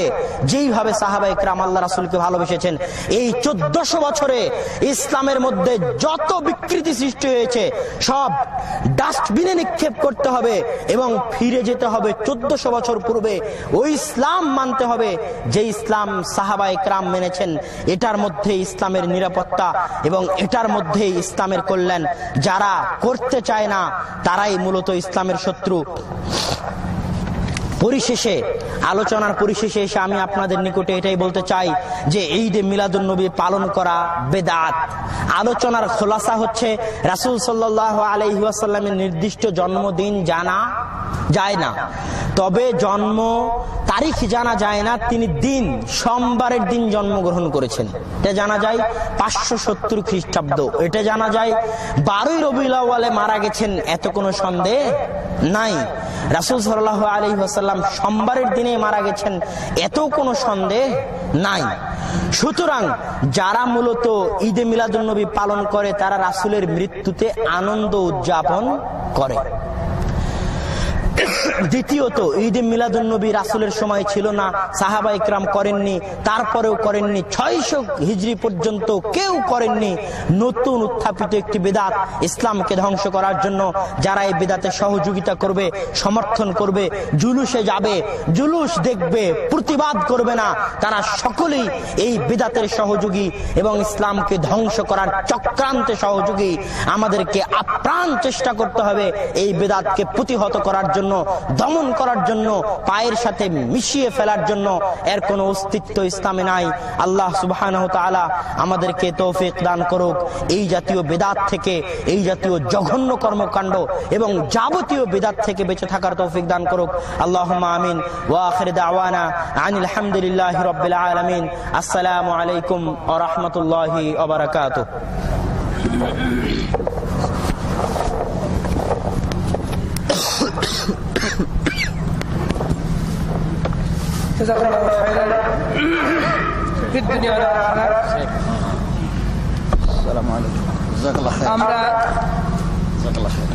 যেইভাবে সাহাবায়ে কেরাম আল্লাহর রাসূলকে ভালোবেসেছেন। এই 1400 বছরে ইসলামের মধ্যে যত বিকৃতি সৃষ্টি হয়েছে সব ডাস্টবিনে নিক্ষেপ করতে হবে এবং ফিরে যেতে হবে 1400 বছর পূর্বে। ওই ইসলাম মানতে হবে যে ইসলাম সাহাবায়ে কেরাম মেনেছেন। এটার মধ্যে ইসলামের নিরাপত্তা এবং এটার মধ্যে ইসলামের কল্যাণ। যারা করতে চায় না তারাই মূলত ইসলামের শত্রু। পরিশেষে, আলোচনার পরিশেষে এসে আমি আপনাদের নিকটে এটাই বলতে চাই যে ঈদে মিলাদুন নবী পালন করা বেদাত। আলোচনার খোলাসা হচ্ছে রাসূল সাল্লাল্লাহু আলাইহি ওয়াসাল্লামের নির্দিষ্ট জন্মদিন জানা যায় না, তবে জন্ম তারিখ জানা যায় না। তিনি দিন সোমবারের দিন জন্মগ্রহণ করেছেন, এটা জানা যায় 570 খ্রিস্টাব্দ। এটা জানা যায় 12ই রবিউল আউয়ালে মারা গেছেন, এত কোনো সন্দেহ নাই। রাসূল সাল্লাল্লাহু আলাইহি ওয়াসাল্লাম সোমবারের দিনে মারা গেছেন, এত কোনো সন্দেহ নাই। সুতরাং যারা মূলত ঈদে মিলাদুন নবী পালন করে তারা রাসূলের মৃত্যুতে আনন্দ উদযাপন করে। দ্বিতীয়ত, ঈদে মিলাদুন নবী রাসূলের সময় ছিল না, সাহাবায়ে কেরাম করেননি, তারপরেও করেননি, 600 হিজরি পর্যন্ত কেউ করেননি। নতুন উত্থাপিত একটি বিদআত ইসলামকে ধ্বংস করার জন্য। যারা এই বিদআতে সহযোগিতা করবে, সমর্থন করবে, জুলুসে যাবে, জুলুস দেখবে, প্রতিবাদ করবে না, তারা সকলেই এই বিদআতের সহযোগী এবং ইসলামকে ধ্বংস করার চক্রান্তে সহযোগী। আমাদেরকে আপ্রাণ চেষ্টা করতে হবে এই বিদআতকে প্রতিহত করার জন্য, দমন করার জন্য, পায়ের সাথে মিশিয়ে ফেলার জন্য। এর কোনো অস্তিত্ব ইসলামে নাই। আল্লাহ সুবহানাহু ওয়া তাআলা আমাদেরকে তৌফিক দান করুক এই জাতীয় বিদআত থেকে, এই জাতীয় জঘন্য কর্মকাণ্ড এবং যাবতীয় বিদআত থেকে বেঁচে থাকার তৌফিক দান করুক। আল্লাহুম্মা আমিন। ওয়া আখির দাওয়ানা আনিল হামদুলিল্লাহি রাব্বিল আলামিন। আসসালামু আলাইকুম ওয়া রাহমাতুল্লাহি ওয়া বারাকাতুহু। جزاك الله خيرا في الدنيا والآخرة. السلام عليكم. جزاك الله خير. جزاك الله خير.